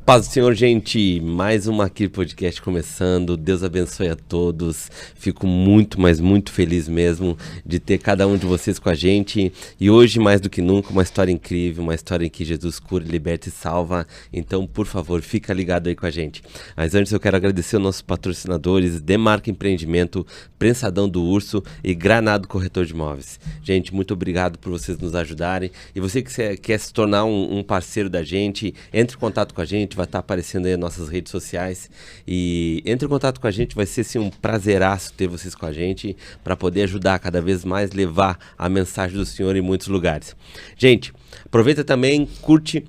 Paz do Senhor, gente, mais uma aqui podcast começando, Deus abençoe a todos, fico muito, mas muito feliz mesmo de ter cada um de vocês com a gente, e hoje mais do que nunca uma história incrível, uma história em que Jesus cura, liberta e salva, então por favor, fica ligado aí com a gente. Mas antes eu quero agradecer aos nossos patrocinadores, Demarca Empreendimento, Prensadão do Urso e Granado Corretor de Imóveis. Gente, muito obrigado por vocês nos ajudarem, e você que quer se tornar um parceiro da gente, entre em contato com a gente, vai estar aparecendo aí nas nossas redes sociais e entre em contato com a gente, vai ser sim um prazeraço ter vocês com a gente para poder ajudar cada vez mais, levar a mensagem do Senhor em muitos lugares. Gente, aproveita também, curte,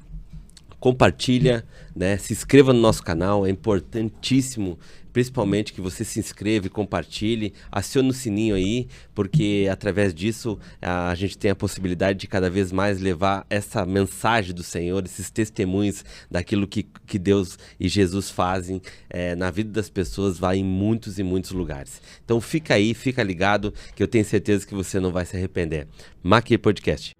compartilha, né? Se inscreva no nosso canal, é importantíssimo, principalmente que você se inscreva e compartilhe, acione o sininho aí, porque através disso a gente tem a possibilidade de cada vez mais levar essa mensagem do Senhor, esses testemunhos daquilo que Deus e Jesus fazem na vida das pessoas, vai em muitos e muitos lugares. Então fica aí, fica ligado, que eu tenho certeza que você não vai se arrepender. Maqui Podcast.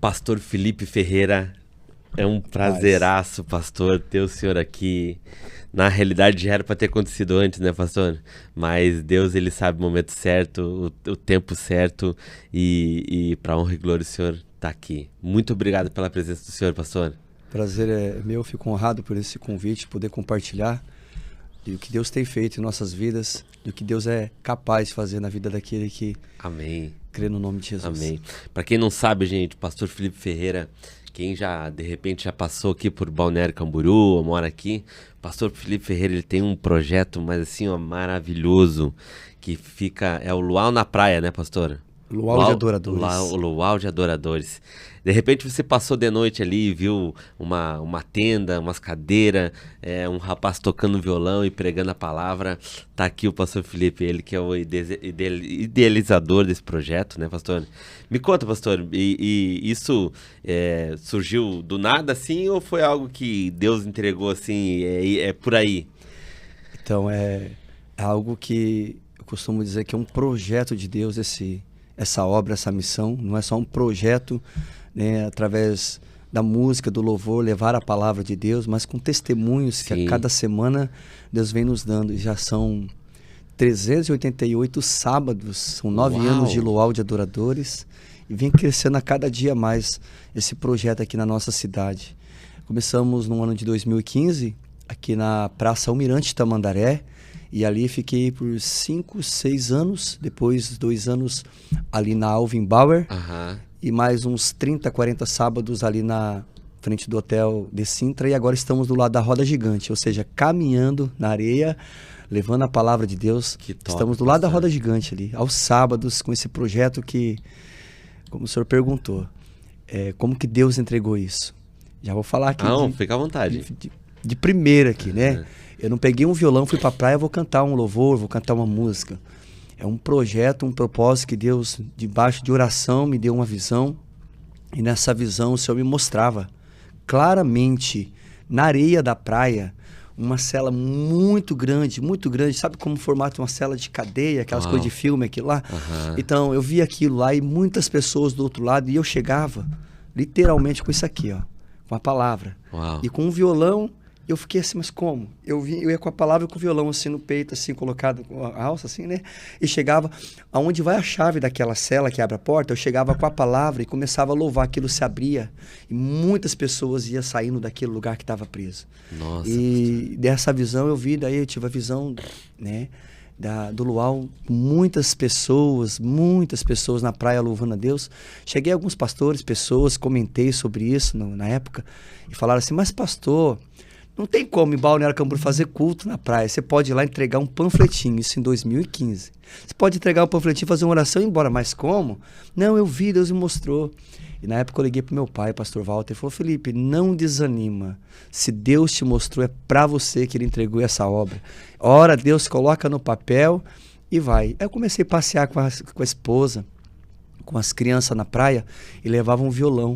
Pastor Felipe Ferreira, é um prazeraço, pastor, ter o senhor aqui. Na realidade já era para ter acontecido antes, né, pastor? Mas Deus, ele sabe o momento certo, o tempo certo, e para honra e glória o senhor está aqui. Muito obrigado pela presença do senhor, pastor. Prazer é meu, fico honrado por esse convite, poder compartilhar do que Deus tem feito em nossas vidas, do que Deus é capaz de fazer na vida daquele que Amém. crê no nome de Jesus. Amém. Para quem não sabe, gente, pastor Felipe Ferreira, quem já, de repente, já passou aqui por Balneário Camboriú, ou mora aqui, pastor Felipe Ferreira, ele tem um projeto, mas assim, ó, maravilhoso, que fica, é o Luau na Praia, né, pastor? Luau de Adoradores. O Luau de Adoradores. De repente você passou de noite ali e viu uma tenda, umas cadeiras, um rapaz tocando violão e pregando a palavra. Tá aqui o pastor Felipe, ele que é o idealizador desse projeto, né, pastor? Me conta, pastor, e isso surgiu do nada assim ou foi algo que Deus entregou assim, é por aí? Então, é algo que eu costumo dizer que é um projeto de Deus, essa obra, essa missão. Não é só um projeto, né, através da música, do louvor, levar a palavra de Deus, mas com testemunhos que a cada semana Deus vem nos dando. E já são 388 sábados, são 9 anos de Luau de Adoradores, e vem crescendo a cada dia mais esse projeto aqui na nossa cidade. Começamos no ano de 2015, aqui na Praça Almirante Tamandaré, e ali fiquei por 5, 6 anos, depois 2 anos ali na Alvin Bauer, e mais uns 30, 40 sábados ali na frente do Hotel de Sintra, e agora estamos do lado da Roda Gigante, ou seja, caminhando na areia, levando a palavra de Deus. Que top, estamos do lado da Roda Gigante ali, aos sábados, com esse projeto que, como o senhor perguntou, como que Deus entregou isso? Já vou falar aqui. Fica à vontade. De primeira aqui, né? Eu não peguei um violão, fui pra praia, vou cantar um louvor, vou cantar uma música. É um projeto, um propósito que Deus, debaixo de oração, me deu uma visão. E nessa visão o Senhor me mostrava claramente, na areia da praia, uma cela muito grande, sabe como o formato de uma cela de cadeia, aquelas coisas de filme, aquilo lá? Então, eu vi aquilo lá e muitas pessoas do outro lado, e eu chegava literalmente com isso aqui, ó, com a palavra. E com um violão, eu fiquei assim, mas como? Eu ia com a palavra e com o violão assim no peito, assim, colocado com a alça, assim, né? E chegava, aonde vai a chave daquela cela que abre a porta, eu chegava com a palavra e começava a louvar, aquilo se abria. E muitas pessoas iam saindo daquele lugar que estava preso. Nossa. E dessa visão eu vi, daí eu tive a visão, né, do luau, muitas pessoas na praia louvando a Deus. Cheguei a alguns pastores, pessoas, comentei sobre isso na época, e falaram assim, mas pastor, Não tem como em Balneário Camboriú fazer culto na praia. Você pode ir lá entregar um panfletinho, isso em 2015. Você pode entregar um panfletinho, fazer uma oração e ir embora. Mas como? Não, eu vi, Deus me mostrou. E na época eu liguei pro meu pai, pastor Walter, ele falou, Felipe, não desanima. Se Deus te mostrou, é para você que ele entregou essa obra. Ora, Deus coloca no papel e vai. Aí eu comecei a passear com a esposa, com as crianças na praia, e levava um violão.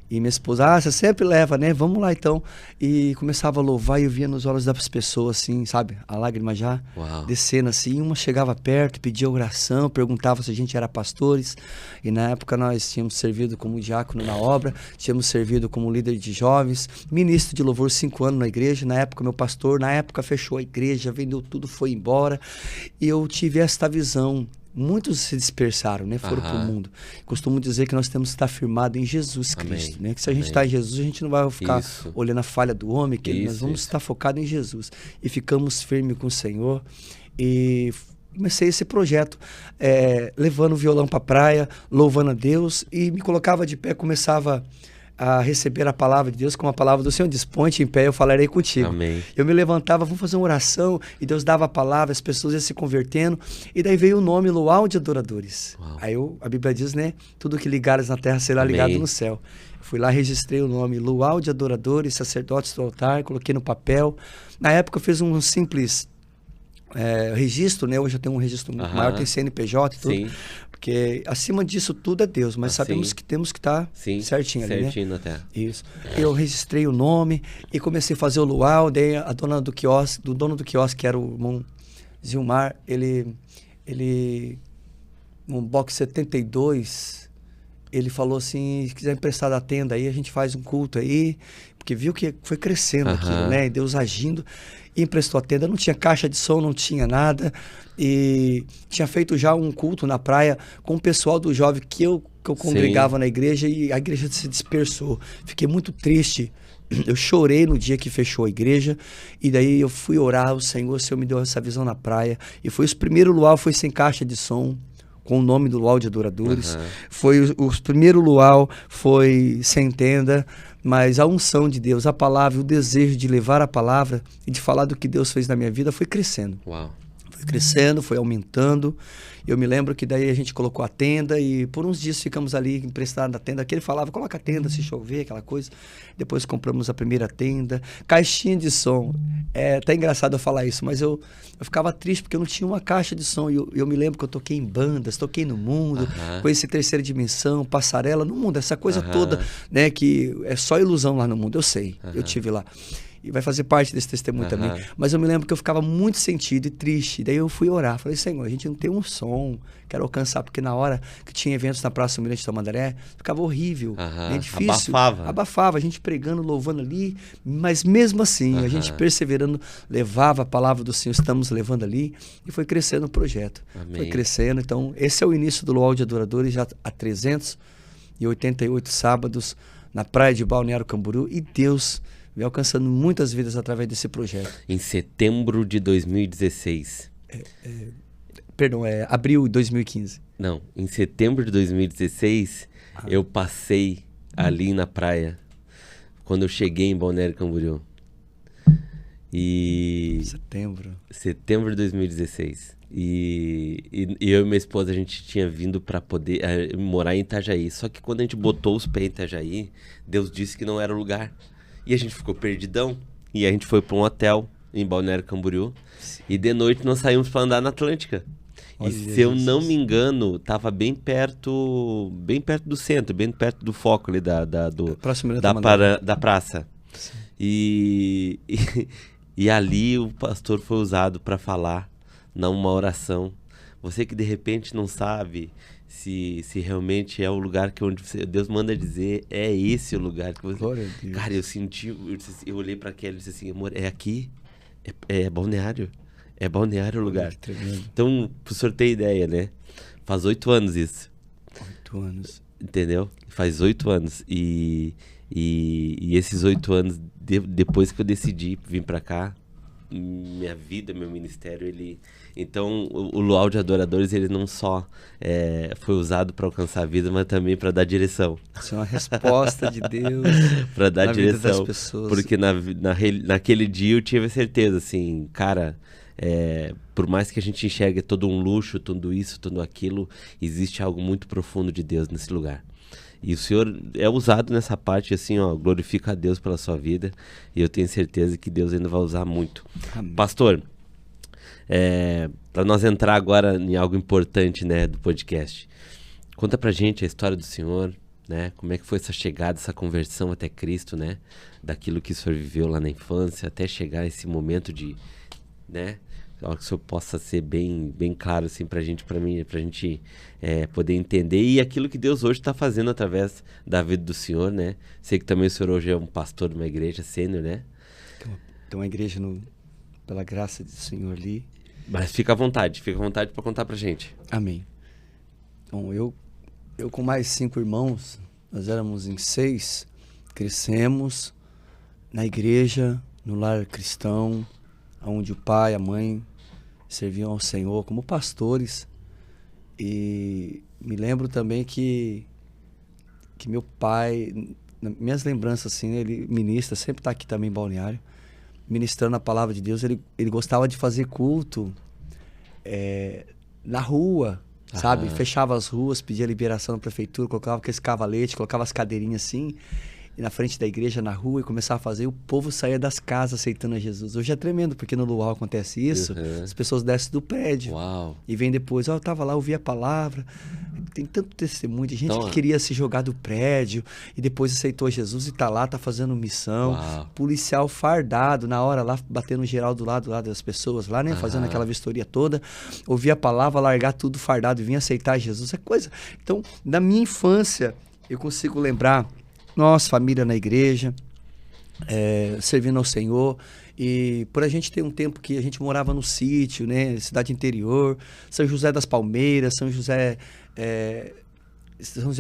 E minha esposa, você sempre leva, né? Vamos lá então. E começava a louvar e eu via nos olhos das pessoas, assim, sabe? A lágrima já descendo assim. Uma chegava perto, pedia oração, perguntava se a gente era pastores. E na época nós tínhamos servido como diácono na obra, tínhamos servido como líder de jovens, ministro de louvor 5 anos na igreja. Na época, meu pastor, fechou a igreja, vendeu tudo, foi embora. E eu tive esta visão. Muitos se dispersaram, né? Foram para o mundo. Costumo dizer que nós temos que estar firmados em Jesus Cristo, né? Que se a gente está em Jesus, a gente não vai ficar olhando a falha do homem, que nós vamos estar focados em Jesus. E ficamos firmes com o Senhor. E comecei esse projeto, levando o violão para a praia, louvando a Deus, e me colocava de pé, começava a receber a palavra de Deus, como a palavra do Senhor diz, põe-te em pé, eu falarei contigo. Amém. Eu me levantava, vamos fazer uma oração, e Deus dava a palavra, as pessoas iam se convertendo, e daí veio o nome Luau de Adoradores. Uau. Aí a Bíblia diz, né, tudo que ligares na terra será ligado no céu. Eu fui lá, registrei o nome Luau de Adoradores, sacerdotes do altar, coloquei no papel. Na época eu fiz um simples registro, né, hoje eu tenho um registro muito maior, tem CNPJ e tudo. Sim. Porque acima disso tudo é Deus, mas sabemos que temos que estar certinho ali, certinho na terra. Isso. Eu registrei o nome e comecei a fazer o luau, daí a dona do quiosque, do dono do quiosque, que era o irmão Zilmar, ele no box 72, ele falou assim, se quiser emprestar da tenda aí, a gente faz um culto aí, porque viu que foi crescendo aquilo, né? Deus agindo. E emprestou a tenda, não tinha caixa de som, não tinha nada. E tinha feito já um culto na praia com o pessoal do jovem que eu congregava na igreja, e a igreja se dispersou. Fiquei muito triste. Eu chorei no dia que fechou a igreja, e daí eu fui orar, o Senhor me deu essa visão na praia. E foi o primeiro luau, foi sem caixa de som, com o nome do Luau de Adoradores. Foi o primeiro luau, foi sem tenda, mas a unção de Deus, a palavra, o desejo de levar a palavra e de falar do que Deus fez na minha vida foi crescendo. Uau. Foi crescendo, foi aumentando. Eu me lembro que daí a gente colocou a tenda e por uns dias ficamos ali emprestados na tenda. Aquele falava, coloca a tenda se chover, aquela coisa. Depois compramos a primeira tenda, caixinha de som. É até engraçado eu falar isso, mas eu ficava triste porque eu não tinha uma caixa de som. E eu me lembro que eu toquei em bandas, toquei no mundo, conheci Terceira Dimensão, Passarela, no mundo, essa coisa toda, né, que é só ilusão lá no mundo, eu sei, eu tive lá. E vai fazer parte desse testemunho também. Mas eu me lembro que eu ficava muito sentido e triste. Daí eu fui orar. Falei, Senhor, a gente não tem um som. Quero alcançar. Porque na hora que tinha eventos na Praça Almirante Tamandaré, ficava horrível. Né? Difícil. Abafava. A gente pregando, louvando ali. Mas mesmo assim, a gente perseverando, levava a palavra do Senhor. Estamos levando ali. E foi crescendo o projeto. Amém. Foi crescendo. Então, esse é o início do Luau de Adoradores, já há 388 sábados, na praia de Balneário Camboriú. E Deus vem alcançando muitas vidas através desse projeto. Em setembro de 2016. Perdão, abril de 2015. Não, em setembro de 2016, eu passei ali na praia, quando eu cheguei em Balneário Camboriú. Setembro de 2016. E eu e minha esposa, a gente tinha vindo para poder morar em Itajaí. Só que quando a gente botou os pés em Itajaí, Deus disse que não era o lugar. E a gente ficou perdidão. E a gente foi para um hotel em Balneário Camboriú. E de noite nós saímos para andar na Atlântica. Olha, e se eu não me engano, tava bem perto do centro, bem perto do foco ali da praça. E ali o pastor foi usado para falar numa oração. Você que de repente não sabe se realmente é o lugar que Deus manda dizer, é esse o lugar que você... Glória a Deus. Cara, eu olhei para Kelly e disse assim, amor, é aqui? É Balneário. É Balneário o lugar. Então, pro senhor ter ideia, né? Faz 8 anos isso. 8 anos. Entendeu? Faz 8 anos. E esses 8 anos, depois que eu decidi vir pra cá, minha vida, meu ministério, então o Luau de Adoradores, ele não só foi usado para alcançar a vida, mas também para dar direção. Isso é uma resposta de Deus para dar na direção, vida das pessoas. porque naquele dia eu tive certeza, assim, cara, por mais que a gente enxergue todo um luxo, tudo isso, tudo aquilo, existe algo muito profundo de Deus nesse lugar. E o Senhor é usado nessa parte, assim, ó, glorifica a Deus pela sua vida, e eu tenho certeza que Deus ainda vai usar muito. Amém. Pastor, para nós entrar agora em algo importante, né, do podcast, conta pra gente a história do Senhor, né, como é que foi essa chegada, essa conversão até Cristo, né, daquilo que o Senhor viveu lá na infância, até chegar a esse momento de, né, que o Senhor possa ser bem claro, assim, pra gente poder entender, e aquilo que Deus hoje está fazendo através da vida do Senhor, né? Sei que também o Senhor hoje é um pastor de uma igreja sênior, né? Tem uma igreja, pela graça do Senhor ali. Mas fica à vontade para contar pra gente. Amém. Então, eu com mais 5 irmãos, nós éramos em 6, crescemos na igreja, no lar cristão, onde o pai e a mãe serviam ao Senhor como pastores. E me lembro também que meu pai, minhas lembranças assim, ele ministra, sempre está aqui também em Balneário, ministrando a palavra de Deus. Ele gostava de fazer culto na rua, sabe? Fechava as ruas, pedia liberação da prefeitura, colocava aqueles cavaletes, colocava as cadeirinhas assim, e na frente da igreja, na rua, e começava a fazer, e o povo saía das casas aceitando a Jesus. Hoje é tremendo, porque no Luau acontece isso, as pessoas descem do prédio. Uau. E vem depois, eu estava lá, ouvi a palavra. Tem tanto testemunho de gente que queria se jogar do prédio e depois aceitou Jesus e está lá, está fazendo missão. Uau. Policial fardado, na hora lá, batendo geral do lado das pessoas lá, né? Fazendo aquela vistoria toda. Ouvir a palavra, largar tudo fardado e vir aceitar Jesus. É coisa. Então, na minha infância, eu consigo lembrar, nossa família na igreja, servindo ao Senhor. E por a gente ter um tempo que a gente morava no sítio, né? Cidade interior, São José das Palmeiras, São José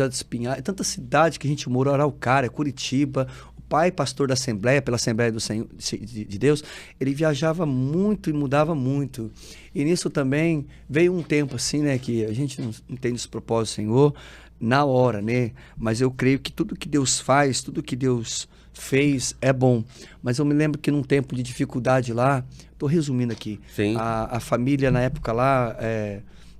dos Pinhais, tanta cidade que a gente morou, Araucária, Curitiba. O pai, pastor da Assembleia, pela Assembleia do Senhor, de Deus, ele viajava muito e mudava muito. E nisso também veio um tempo assim, né? Que a gente não entende os propósitos do Senhor na hora, né? Mas eu creio que tudo que Deus faz, tudo que Deus fez é bom. Mas eu me lembro que num tempo de dificuldade lá, estou resumindo aqui, a família na época lá,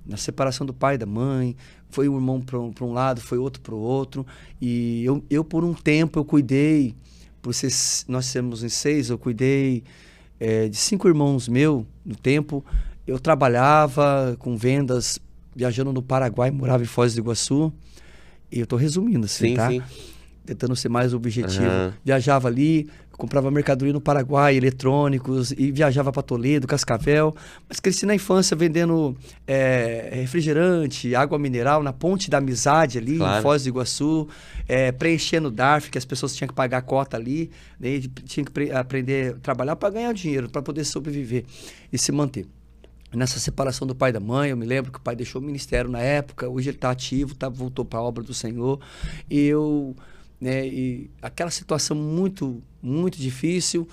na separação do pai e da mãe, foi um irmão para um lado, foi outro para o outro, e eu por um tempo eu cuidei, nós somos em 6, eu cuidei de 5 irmãos meus no tempo. Eu trabalhava com vendas, viajando no Paraguai, morava em Foz do Iguaçu, e eu estou resumindo assim, tá? Sim. Tentando ser mais objetivo. Viajava ali, comprava mercadoria no Paraguai, eletrônicos, e viajava para Toledo, Cascavel. Mas cresci na infância vendendo refrigerante, água mineral na Ponte da Amizade ali, em Foz do Iguaçu, preenchendo o DARF, que as pessoas tinham que pagar a cota ali, né? Tinha que aprender a trabalhar para ganhar dinheiro, para poder sobreviver e se manter. Nessa separação do pai e da mãe, eu me lembro que o pai deixou o ministério na época, hoje ele está ativo, voltou para a obra do Senhor, e aquela situação muito, muito difícil,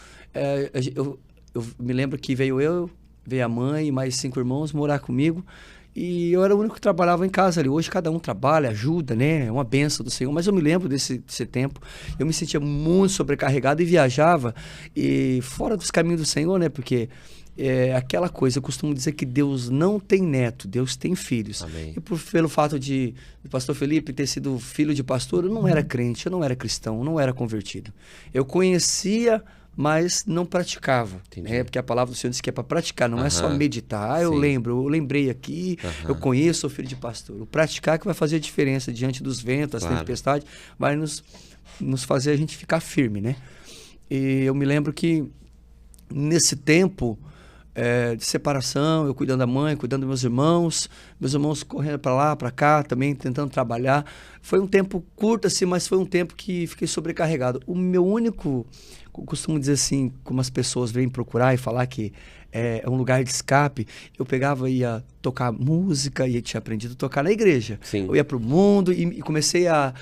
eu me lembro que veio a mãe e mais 5 irmãos morar comigo, e eu era o único que trabalhava em casa ali. Hoje cada um trabalha, ajuda, né? É uma bênção do Senhor, mas eu me lembro desse tempo, eu me sentia muito sobrecarregado e viajava, e fora dos caminhos do Senhor, né? Porque aquela coisa, eu costumo dizer que Deus não tem neto, Deus tem filhos. Amém. E pelo fato de o pastor Felipe ter sido filho de pastor, eu não era crente, eu não era cristão, eu não era convertido. Eu conhecia, mas não praticava, né? Porque a palavra do Senhor diz que é para praticar, não é só meditar. Eu lembrei aqui, eu conheço, sou filho de pastor. O praticar que vai fazer a diferença diante dos ventos, das tempestades, vai nos fazer a gente ficar firme, né? E eu me lembro que nesse tempo de separação, eu cuidando da mãe, cuidando dos meus irmãos correndo para lá, para cá, também tentando trabalhar. Foi um tempo curto assim, mas foi um tempo que fiquei sobrecarregado. O meu único, eu costumo dizer assim, como as pessoas vêm procurar e falar que é um lugar de escape. Eu pegava e ia tocar música, e tinha aprendido a tocar na igreja. Sim. Eu ia para o mundo e comecei a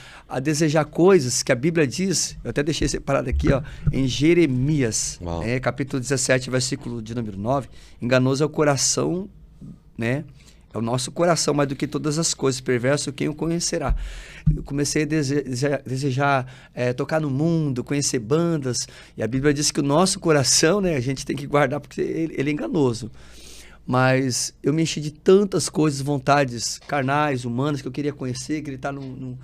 desejar coisas que a Bíblia diz. Eu até deixei separado aqui, ó, em Jeremias, capítulo 17, versículo de número 9. Enganoso é o coração, né? É o nosso coração, mais do que todas as coisas. Perverso, quem o conhecerá? Eu comecei a desejar tocar no mundo, conhecer bandas. E a Bíblia diz que o nosso coração, né, a gente tem que guardar porque ele é enganoso. Mas eu me enchi de tantas coisas, vontades carnais, humanas, que eu queria conhecer, queria estar num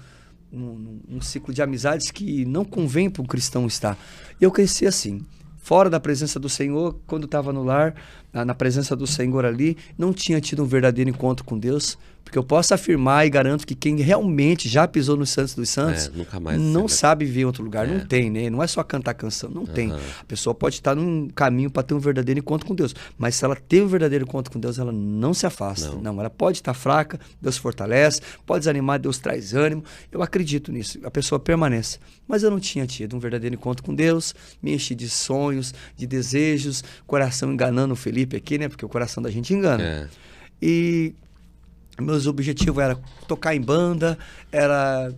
ciclo de amizades que não convém para um cristão estar. E eu cresci assim. Fora da presença do Senhor, quando estava no lar, na presença do Senhor ali, não tinha tido um verdadeiro encontro com Deus, porque eu posso afirmar e garanto que quem realmente já pisou nos Santos dos Santos nunca mais não sabe viver em outro lugar, não tem, né? Não é só cantar canção, não tem. A pessoa pode estar num caminho para ter um verdadeiro encontro com Deus, mas se ela tem um verdadeiro encontro com Deus, ela não se afasta. Não, ela pode estar fraca, Deus fortalece, pode desanimar, Deus traz ânimo. Eu acredito nisso, a pessoa permanece. Mas eu não tinha tido um verdadeiro encontro com Deus, me enchi de sonhos, de desejos, coração enganando o Felipe aqui, né? Porque o coração da gente engana. E meus objetivos era tocar em banda, era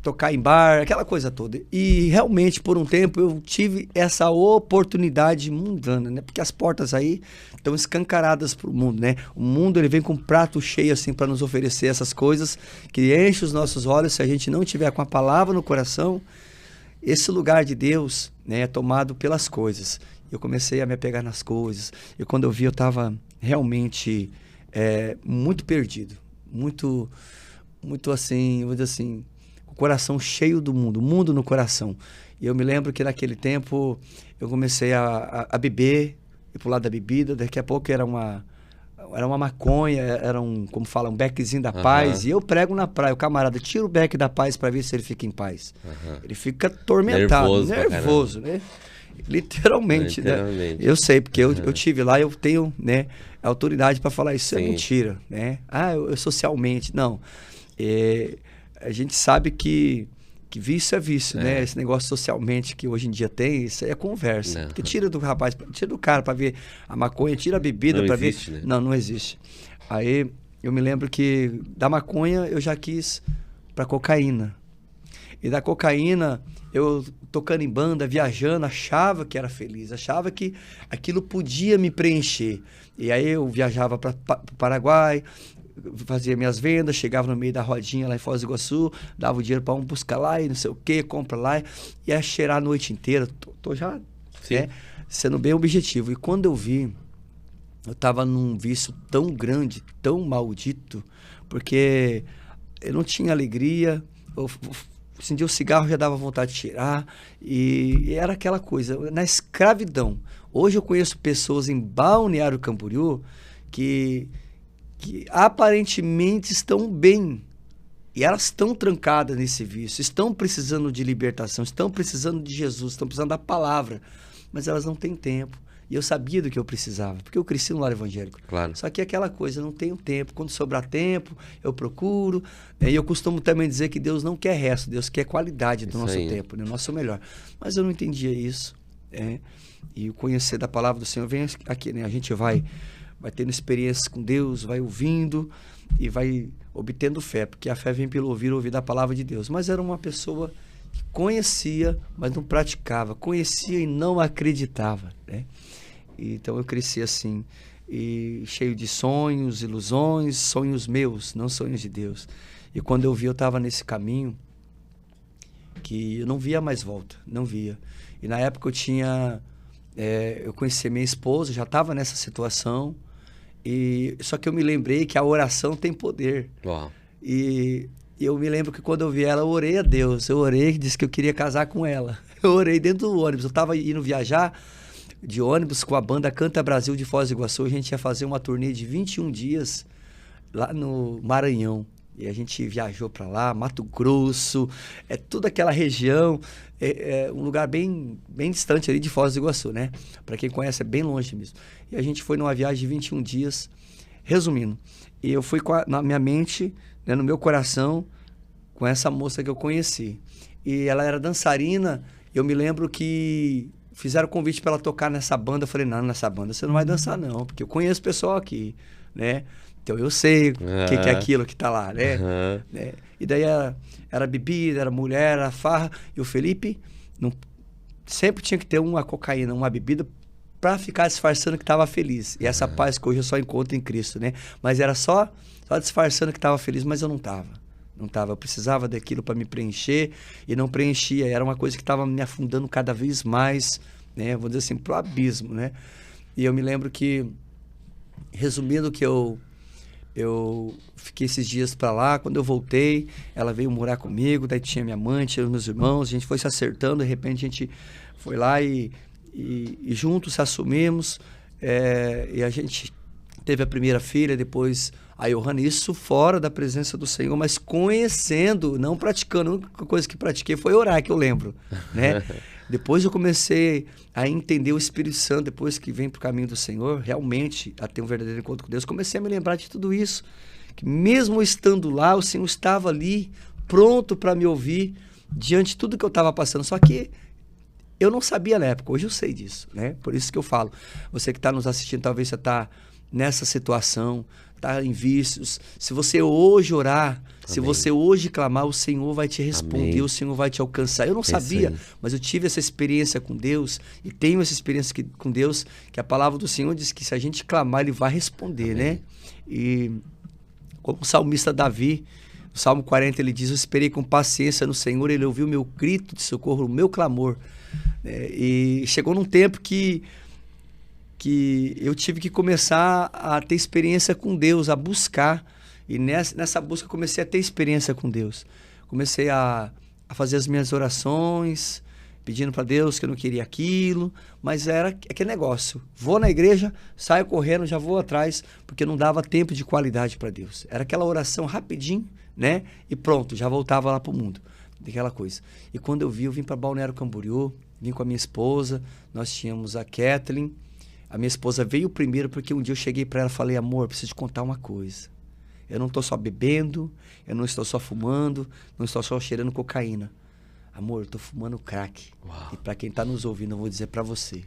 tocar em bar, aquela coisa toda. E realmente, por um tempo, eu tive essa oportunidade mundana, né? Porque as portas aí estão escancaradas para o mundo, né? O mundo, ele vem com um prato cheio, assim, para nos oferecer essas coisas que enchem os nossos olhos. Se a gente não tiver com a palavra no coração, esse lugar de Deus, né, é tomado pelas coisas. Eu comecei a me apegar nas coisas. E quando eu vi, eu estava realmente muito perdido. Muito assim, vou dizer assim, o coração cheio do mundo, o mundo no coração. E eu me lembro que naquele tempo eu comecei a beber, ir pro lado da bebida. Daqui a pouco era uma maconha, era como fala, um beckzinho da paz. E eu prego na praia, o camarada tira o beck da paz para ver se ele fica em paz. Ele fica atormentado, nervoso, né? Literalmente, né? Eu sei, porque eu tive lá, eu tenho, né, a autoridade para falar isso. É mentira, né? Eu socialmente, não. A gente sabe que vício é vício, né? Esse negócio socialmente que hoje em dia tem, isso aí é conversa. Porque tira do rapaz, tira do cara para ver a maconha, tira a bebida para ver. Né? Não existe. Aí eu me lembro que da maconha eu já quis para cocaína. E da cocaína, eu tocando em banda, viajando, achava que era feliz, achava que aquilo podia me preencher. E aí eu viajava para o Paraguai, fazia minhas vendas, chegava no meio da rodinha lá em Foz do Iguaçu, dava o dinheiro para um buscar lá e não sei o que, compra lá, e ia cheirar a noite inteira. Tô já sendo bem objetivo. E quando eu vi, eu estava num vício tão grande, tão maldito, porque eu não tinha alegria, eu acendia o cigarro, já dava vontade de tirar, e era aquela coisa, na escravidão. Hoje eu conheço pessoas em Balneário Camboriú que aparentemente estão bem, e elas estão trancadas nesse vício, estão precisando de libertação, estão precisando de Jesus, estão precisando da palavra, mas elas não têm tempo. E eu sabia do que eu precisava, porque eu cresci no lar evangélico. Claro. Só que aquela coisa, eu não tenho tempo. Quando sobrar tempo, eu procuro. E eu costumo também dizer que Deus não quer resto, Deus quer qualidade do nosso tempo, né? O nosso melhor. Mas eu não entendia isso. E o conhecer da palavra do Senhor vem aqui, né? A gente vai tendo experiências com Deus, vai ouvindo e vai obtendo fé, porque a fé vem pelo ouvir da palavra de Deus. Mas era uma pessoa que conhecia, mas não praticava. Conhecia e não acreditava, né? Então eu cresci assim, e cheio de sonhos, ilusões, sonhos meus, não sonhos de Deus. E quando eu vi, eu estava nesse caminho que eu não via mais volta, não via. E na época eu conheci minha esposa, já estava nessa situação, só que eu me lembrei que a oração tem poder. Uau. E eu me lembro que quando eu vi ela, eu orei a Deus, disse que eu queria casar com ela. Eu orei dentro do ônibus, eu estava indo viajar de ônibus com a banda Canta Brasil de Foz do Iguaçu. A gente ia fazer uma turnê de 21 dias lá no Maranhão. E a gente viajou para lá, Mato Grosso, toda aquela região, um lugar bem distante ali de Foz do Iguaçu, né? Para quem conhece, é bem longe mesmo. E a gente foi numa viagem de 21 dias, resumindo. E eu fui na minha mente, né, no meu coração, com essa moça que eu conheci. E ela era dançarina. Eu me lembro que fizeram convite para ela tocar nessa banda. Eu falei, não, nessa banda você não vai dançar não, porque eu conheço o pessoal aqui, né? Então eu sei o que é aquilo que tá lá, né? Né? E daí era bebida, era mulher, era farra. E o Felipe sempre tinha que ter uma cocaína, uma bebida para ficar disfarçando que estava feliz. E essa paz que hoje eu só encontro em Cristo, né? Mas era só disfarçando que estava feliz, mas eu não estava. Não estava. Eu precisava daquilo para me preencher e não preenchia. Era uma coisa que estava me afundando cada vez mais, né? Vou dizer assim, pro abismo, né? E eu me lembro que, resumindo, que eu fiquei esses dias para lá. Quando eu voltei, ela veio morar comigo, daí tinha minha mãe, tinha meus irmãos, a gente foi se acertando, de repente a gente foi lá e juntos se assumimos, e a gente teve a primeira filha, depois a Johanna, isso fora da presença do Senhor, mas conhecendo, não praticando. A única coisa que pratiquei foi orar, que eu lembro, né? Depois eu comecei a entender o Espírito Santo, depois que vem para o caminho do Senhor, realmente, a ter um verdadeiro encontro com Deus, comecei a me lembrar de tudo isso, que mesmo estando lá, o Senhor estava ali, pronto para me ouvir, diante de tudo que eu estava passando, só que eu não sabia na época, hoje eu sei disso, né? Por isso que eu falo, você que está nos assistindo, talvez você está nessa situação, está em vícios, se você hoje orar, amém, se você hoje clamar, o Senhor vai te responder, amém, o Senhor vai te alcançar. Eu não sabia, mas eu tive essa experiência com Deus e tenho essa experiência com Deus, que a palavra do Senhor diz que se a gente clamar, Ele vai responder, amém, né? E como o salmista Davi, no Salmo 40, ele diz, eu esperei com paciência no Senhor, Ele ouviu o meu grito de socorro, o meu clamor. E chegou num tempo que eu tive que começar a ter experiência com Deus, a buscar. E nessa busca eu comecei a ter experiência com Deus. Comecei a fazer as minhas orações, pedindo para Deus que eu não queria aquilo, mas era aquele negócio. Vou na igreja, saio correndo, já vou atrás, porque não dava tempo de qualidade para Deus. Era aquela oração rapidinho, né? E pronto, já voltava lá para o mundo. Daquela coisa. E quando eu vim para Balneário Camboriú, vim com a minha esposa, nós tínhamos a Kathleen. A minha esposa veio primeiro porque um dia eu cheguei para ela e falei, amor, preciso te contar uma coisa. Eu não estou só bebendo, eu não estou só fumando, não estou só cheirando cocaína. Amor, eu estou fumando crack. Uau. E para quem está nos ouvindo, eu vou dizer para você,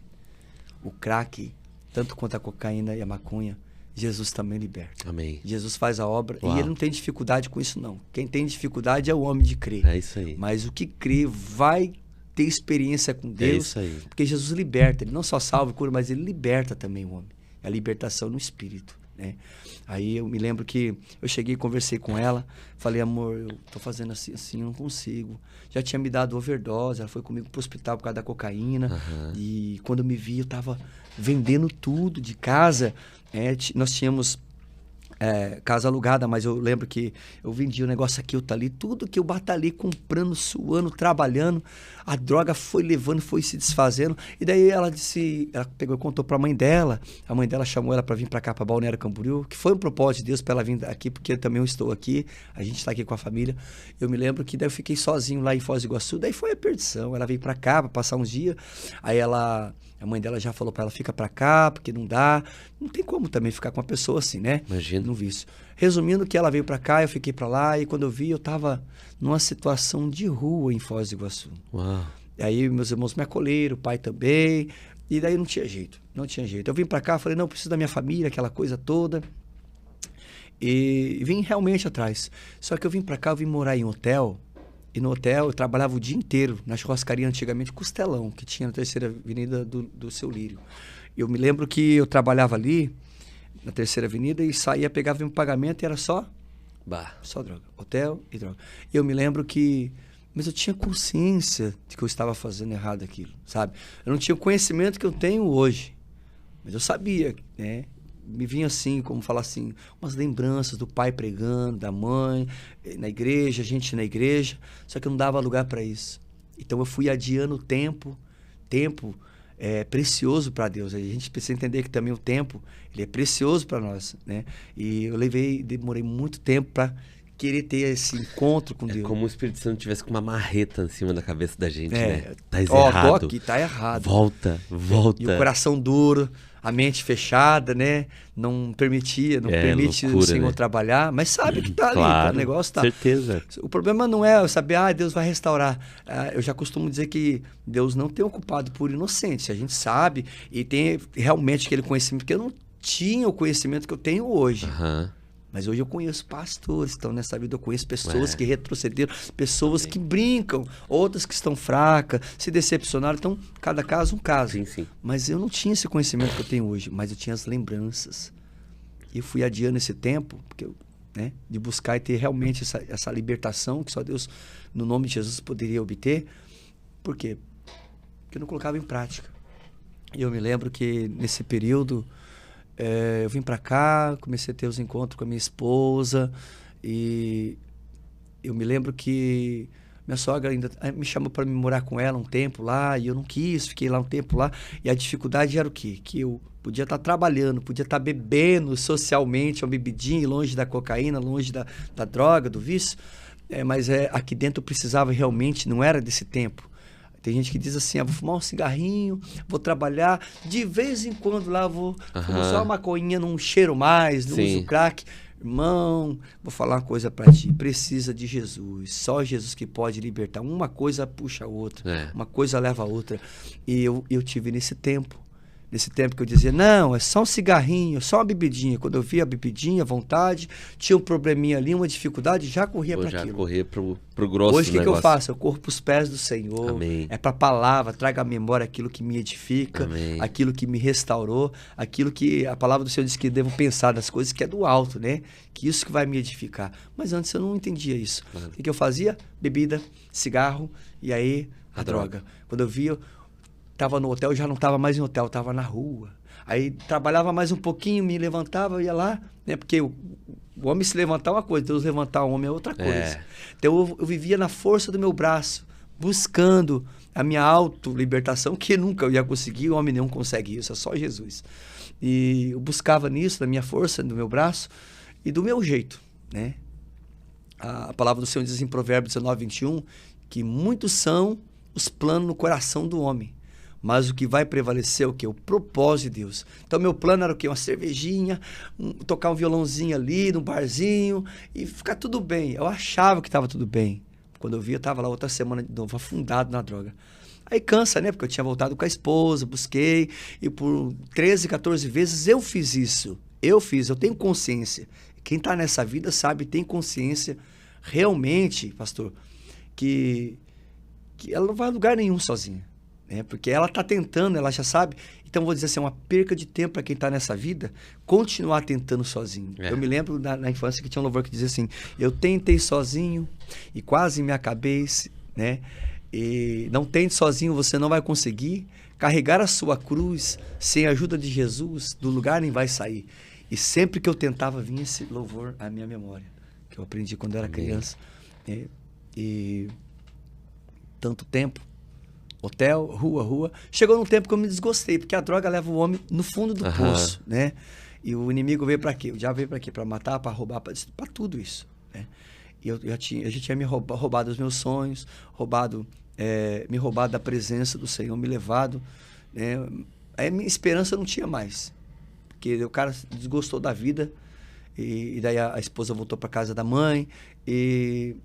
o crack, tanto quanto a cocaína e a maconha, Jesus também liberta. Amém. Jesus faz a obra. Uau. E ele não tem dificuldade com isso, não. Quem tem dificuldade é o homem de crer. É isso aí. Mas o que crê vai ter experiência com Deus. É isso aí. Porque Jesus liberta. Ele não só salva e cura, mas ele liberta também o homem. É a libertação no espírito, né? Aí eu me lembro que eu cheguei e conversei com ela. Falei, amor, eu tô fazendo assim, eu não consigo. Já tinha me dado overdose. Ela foi comigo pro hospital por causa da cocaína. Uhum. E quando eu me vi, eu tava vendendo tudo de casa. Nós tínhamos casa alugada, mas eu lembro que eu vendia o negócio aqui, outro ali, tudo que eu batalhei comprando, suando, trabalhando, a droga foi levando, foi se desfazendo. E daí ela pegou e contou para a mãe dela chamou ela para vir para cá, para Balneário Camboriú, que foi um propósito de Deus para ela vir aqui, porque também eu estou aqui, a gente está aqui com a família. Eu me lembro que daí eu fiquei sozinho lá em Foz do Iguaçu, daí foi a perdição. Ela veio para cá para passar uns dias, aí a mãe dela já falou para ela, fica para cá, porque não dá. Não tem como também ficar com uma pessoa assim, né? Imagina. No vício. Resumindo, que ela veio para cá, eu fiquei para lá, e quando eu vi, eu tava numa situação de rua em Foz do Iguaçu. Uau. E aí meus irmãos me acolheram, o pai também, e daí não tinha jeito. Eu vim para cá, falei, não, eu preciso da minha família, aquela coisa toda. E vim realmente atrás. Só que eu vim para cá, eu vim morar em hotel. E no hotel eu trabalhava o dia inteiro na churrascaria, antigamente Costelão, que tinha na Terceira Avenida do Seu Lírio. Eu me lembro que eu trabalhava ali, na Terceira Avenida, e saía, pegava um pagamento e era só droga. Hotel e droga. Eu me lembro que... Mas eu tinha consciência de que eu estava fazendo errado aquilo, sabe? Eu não tinha o conhecimento que eu tenho hoje. Mas eu sabia, né? Me vinha assim, como falar assim, umas lembranças do pai pregando, da mãe, na igreja, gente na igreja, só que eu não dava lugar para isso. Então eu fui adiando o tempo é precioso para Deus. A gente precisa entender que também o tempo, ele é precioso para nós, né? E eu demorei muito tempo para querer ter esse encontro com É Deus. como o Espírito Santo tivesse com uma marreta em cima da cabeça da gente, É. né? Tá Ó, errado. tô aqui, tá errado. Volta. E o coração duro, a mente fechada, né? Não permite loucura, o Senhor né? trabalhar, mas sabe que tá ali, Claro, tá, o negócio tá. certeza. O problema não é saber, Deus vai restaurar. Eu já costumo dizer que Deus não tem ocupado por inocentes. A gente sabe e tem realmente aquele conhecimento, porque eu não tinha o conhecimento que eu tenho hoje. Aham. Mas hoje eu conheço pastores que estão nessa vida, eu conheço pessoas É. que retrocederam, pessoas que brincam, outras que estão fracas, se decepcionaram. Então, cada caso um caso. Sim, sim. Mas eu não tinha esse conhecimento que eu tenho hoje, mas eu tinha as lembranças. E eu fui adiando esse tempo, porque de buscar e ter realmente essa libertação que só Deus, no nome de Jesus, poderia obter. Por quê? Porque eu não colocava em prática. E eu me lembro que nesse período eu vim para cá, comecei a ter os encontros com a minha esposa e eu me lembro que minha sogra ainda me chamou para me morar com ela um tempo lá e eu não quis, fiquei lá um tempo lá. E a dificuldade era o quê? Que eu podia estar trabalhando, podia estar bebendo socialmente, uma bebidinha, longe da cocaína, longe da droga, do vício. Mas aqui dentro eu precisava realmente, não era desse tempo. Tem gente que diz assim, vou fumar um cigarrinho, vou trabalhar, de vez em quando lá vou fumar só uma maconhinha, não cheiro mais, não uso crack. Irmão, vou falar uma coisa pra ti, precisa de Jesus, só Jesus que pode libertar. Uma coisa puxa a outra, uma coisa leva a outra. E eu tive nesse tempo que eu dizia, não, é só um cigarrinho, só uma bebidinha. Quando eu via a bebidinha, à vontade, tinha um probleminha ali, uma dificuldade, já corria para aquilo. Já correr pro grosso. Hoje o que eu faço? Eu corro pros pés do Senhor. Amém. É para a palavra, traga à memória aquilo que me edifica, Amém. Aquilo que me restaurou, aquilo que a palavra do Senhor diz que devo pensar das coisas que é do alto, né? Que isso que vai me edificar. Mas antes eu não entendia isso. Claro. O que eu fazia? Bebida, cigarro e aí a droga. Quando eu via, estava no hotel, já não estava mais em hotel, estava na rua. Aí trabalhava mais um pouquinho, me levantava, ia lá, né? Porque o homem se levantar é uma coisa, Deus levantar o homem é outra coisa. Então eu vivia na força do meu braço, buscando a minha auto-libertação, que nunca eu ia conseguir, o homem nenhum consegue isso, é só Jesus. E eu buscava nisso, da minha força, do meu braço e do meu jeito, né? A palavra do Senhor diz em Provérbios 19:21, que muitos são os planos no coração do homem, mas o que vai prevalecer é o quê? O propósito de Deus. Então, meu plano era o quê? Uma cervejinha, tocar um violãozinho ali, num barzinho, e ficar tudo bem. Eu achava que estava tudo bem. Quando eu vi, eu estava lá outra semana de novo, afundado na droga. Aí cansa, né? Porque eu tinha voltado com a esposa, busquei, e por 13, 14 vezes eu fiz isso. Eu tenho consciência. Quem está nessa vida sabe, tem consciência realmente, pastor, que ela não vai a lugar nenhum sozinha. Porque ela está tentando, ela já sabe. Então, vou dizer assim, é uma perca de tempo para quem está nessa vida continuar tentando sozinho. Eu me lembro na infância que tinha um louvor que dizia assim, eu tentei sozinho e quase me acabei, né? E não tente sozinho, você não vai conseguir. Carregar a sua cruz sem a ajuda de Jesus, do lugar nem vai sair. E sempre que eu tentava, vinha esse louvor à minha memória, que eu aprendi quando eu era criança. E tanto tempo, hotel, rua. Chegou num tempo que eu me desgostei, porque a droga leva o homem no fundo do poço, né? E o inimigo veio para quê? O diabo veio para quê? Para matar, para roubar, para tudo isso, né? E eu já tinha me roubado os meus sonhos, me roubado da presença do Senhor, me levado, né? Aí a minha esperança não tinha mais, porque o cara desgostou da vida, e daí a esposa voltou para casa da mãe, e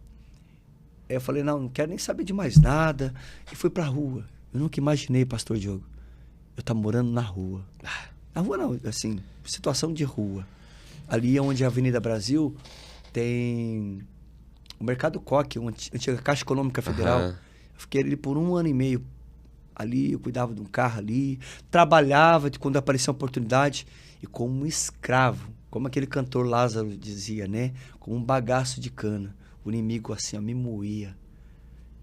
eu falei, não quero nem saber de mais nada. E fui pra rua. Eu nunca imaginei, pastor Diogo, eu estar morando na rua. Na rua não, assim, situação de rua. Ali onde a Avenida Brasil tem o Mercado Coque, uma antiga Caixa Econômica Federal. Eu fiquei ali por 1 ano e meio. Ali, eu cuidava de um carro ali. Trabalhava quando aparecia uma oportunidade. E como escravo, como aquele cantor Lázaro dizia, né? Como um bagaço de cana. O inimigo, assim, ó, me moía.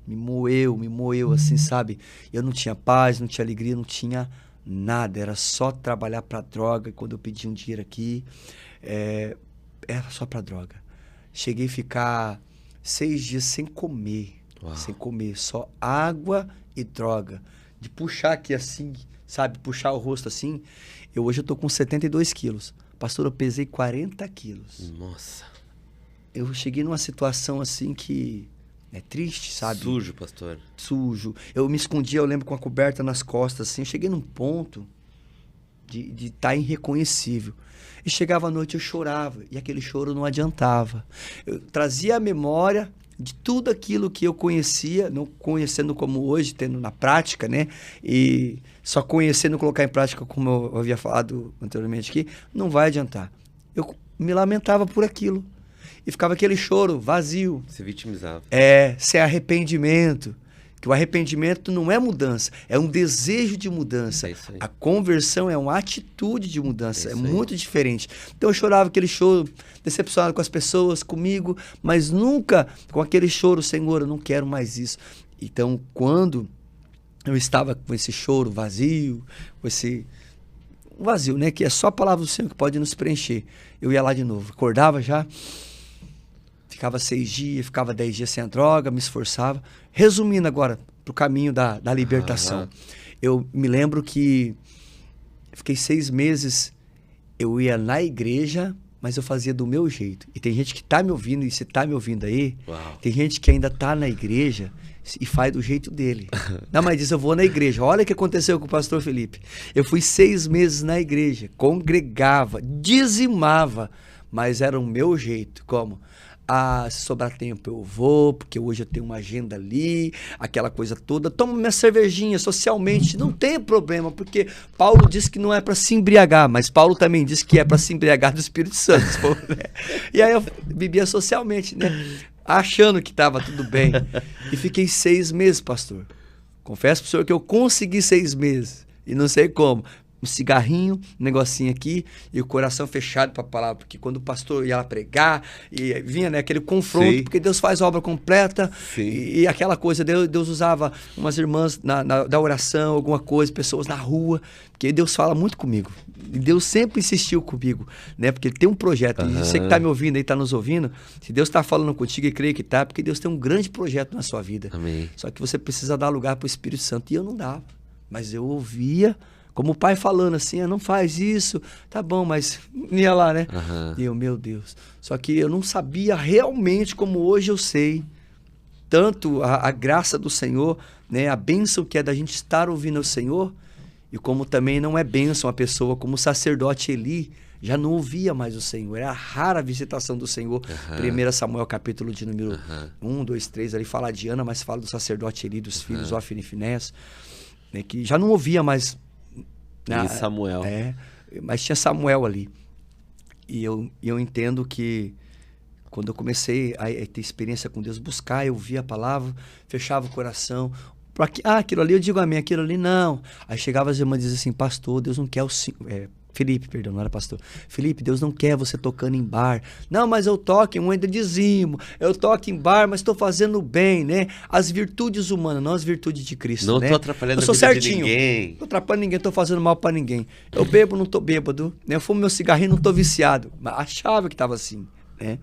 Me moeu, assim, sabe? Eu não tinha paz, não tinha alegria, não tinha nada. Era só trabalhar pra droga. Quando eu pedi um dinheiro aqui, era só pra droga. Cheguei a ficar 6 dias sem comer. Uau. Sem comer. Só água e droga. De puxar aqui assim, sabe? Puxar o rosto assim. Hoje eu tô com 72 quilos. Pastor, eu pesei 40 quilos. Nossa. eu cheguei numa situação assim que é triste, sabe? Sujo, pastor. Sujo. Eu me escondia, eu lembro, com a coberta nas costas, assim. Eu cheguei num ponto de estar irreconhecível. E chegava à noite, eu chorava. E aquele choro não adiantava. Eu trazia a memória de tudo aquilo que eu conhecia, não conhecendo como hoje, tendo na prática, né? E só conhecendo colocar em prática, como eu havia falado anteriormente aqui, não vai adiantar. Eu me lamentava por aquilo. E ficava aquele choro vazio. Se vitimizava. Sem arrependimento. Que o arrependimento não é mudança, é um desejo de mudança. É isso aí. A conversão é uma atitude de mudança, é isso aí. muito diferente. Então eu chorava aquele choro, decepcionado com as pessoas, comigo, mas nunca com aquele choro, Senhor, eu não quero mais isso. Então, quando eu estava com esse choro vazio, com esse vazio, né, que é só a palavra do Senhor que pode nos preencher, eu ia lá de novo, acordava já, ficava 6 dias, ficava 10 dias sem a droga, me esforçava. Resumindo agora, pro caminho da libertação. Eu me lembro que fiquei 6 meses, eu ia na igreja, mas eu fazia do meu jeito. E tem gente que tá me ouvindo, e se tá me ouvindo aí, tem gente que ainda tá na igreja e faz do jeito dele. Não, mas diz, eu vou na igreja. Olha o que aconteceu com o pastor Felipe. Eu fui 6 meses na igreja, congregava, dizimava, mas era o meu jeito. Como? Se sobrar tempo eu vou, porque hoje eu tenho uma agenda ali, aquela coisa toda. Tomo minha cervejinha socialmente, não tem problema, porque Paulo diz que não é para se embriagar, mas Paulo também diz que é para se embriagar do Espírito Santo. E aí eu bebia socialmente, né? Achando que estava tudo bem. E fiquei 6 meses, pastor. Confesso pro senhor que eu consegui 6 meses, e não sei como. Um cigarrinho, um negocinho aqui, e o coração fechado para a palavra, porque quando o pastor ia lá pregar, e vinha, né, aquele confronto, sim, porque Deus faz a obra completa, e aquela coisa, Deus usava umas irmãs da oração, alguma coisa, pessoas na rua, porque Deus fala muito comigo, e Deus sempre insistiu comigo, né, porque Ele tem um projeto, e você que está me ouvindo aí, está nos ouvindo, se Deus está falando contigo, e creio que está, porque Deus tem um grande projeto na sua vida. Amém. Só que você precisa dar lugar para o Espírito Santo, e eu não dava, mas eu ouvia, como o pai falando assim, não faz isso, tá bom, mas ia lá, né? E eu, meu Deus. Só que eu não sabia realmente como hoje eu sei, tanto a graça do Senhor, né? A bênção que é da gente estar ouvindo o Senhor, e como também não é bênção a pessoa, como o sacerdote Eli, já não ouvia mais o Senhor. Era rara a visitação do Senhor. 1 Samuel, capítulo de número 1, 2, 3, ali fala de Ana, mas fala do sacerdote Eli, dos filhos Ofni e Finés, né? Que já não ouvia mais. E Samuel. Mas tinha Samuel ali. E eu entendo que quando eu comecei a ter experiência com Deus, buscar, eu via a palavra, fechava o coração. Aquilo ali eu digo amém, aquilo ali não. Aí chegava as irmãs e diziam assim, pastor, Deus não quer o... Felipe, perdão, não era pastor. Felipe, Deus não quer você tocando em bar. Não, mas eu toco em moeda de dizimo. Eu toco em bar, mas estou fazendo bem, né? As virtudes humanas, não as virtudes de Cristo, não né? Estou atrapalhando eu sou a vida certinho. de ninguém. Não estou atrapalhando ninguém, estou fazendo mal para ninguém. Eu bebo, não estou bêbado. Né? Eu fumo meu cigarrinho, não estou viciado. Mas achava que estava assim, né?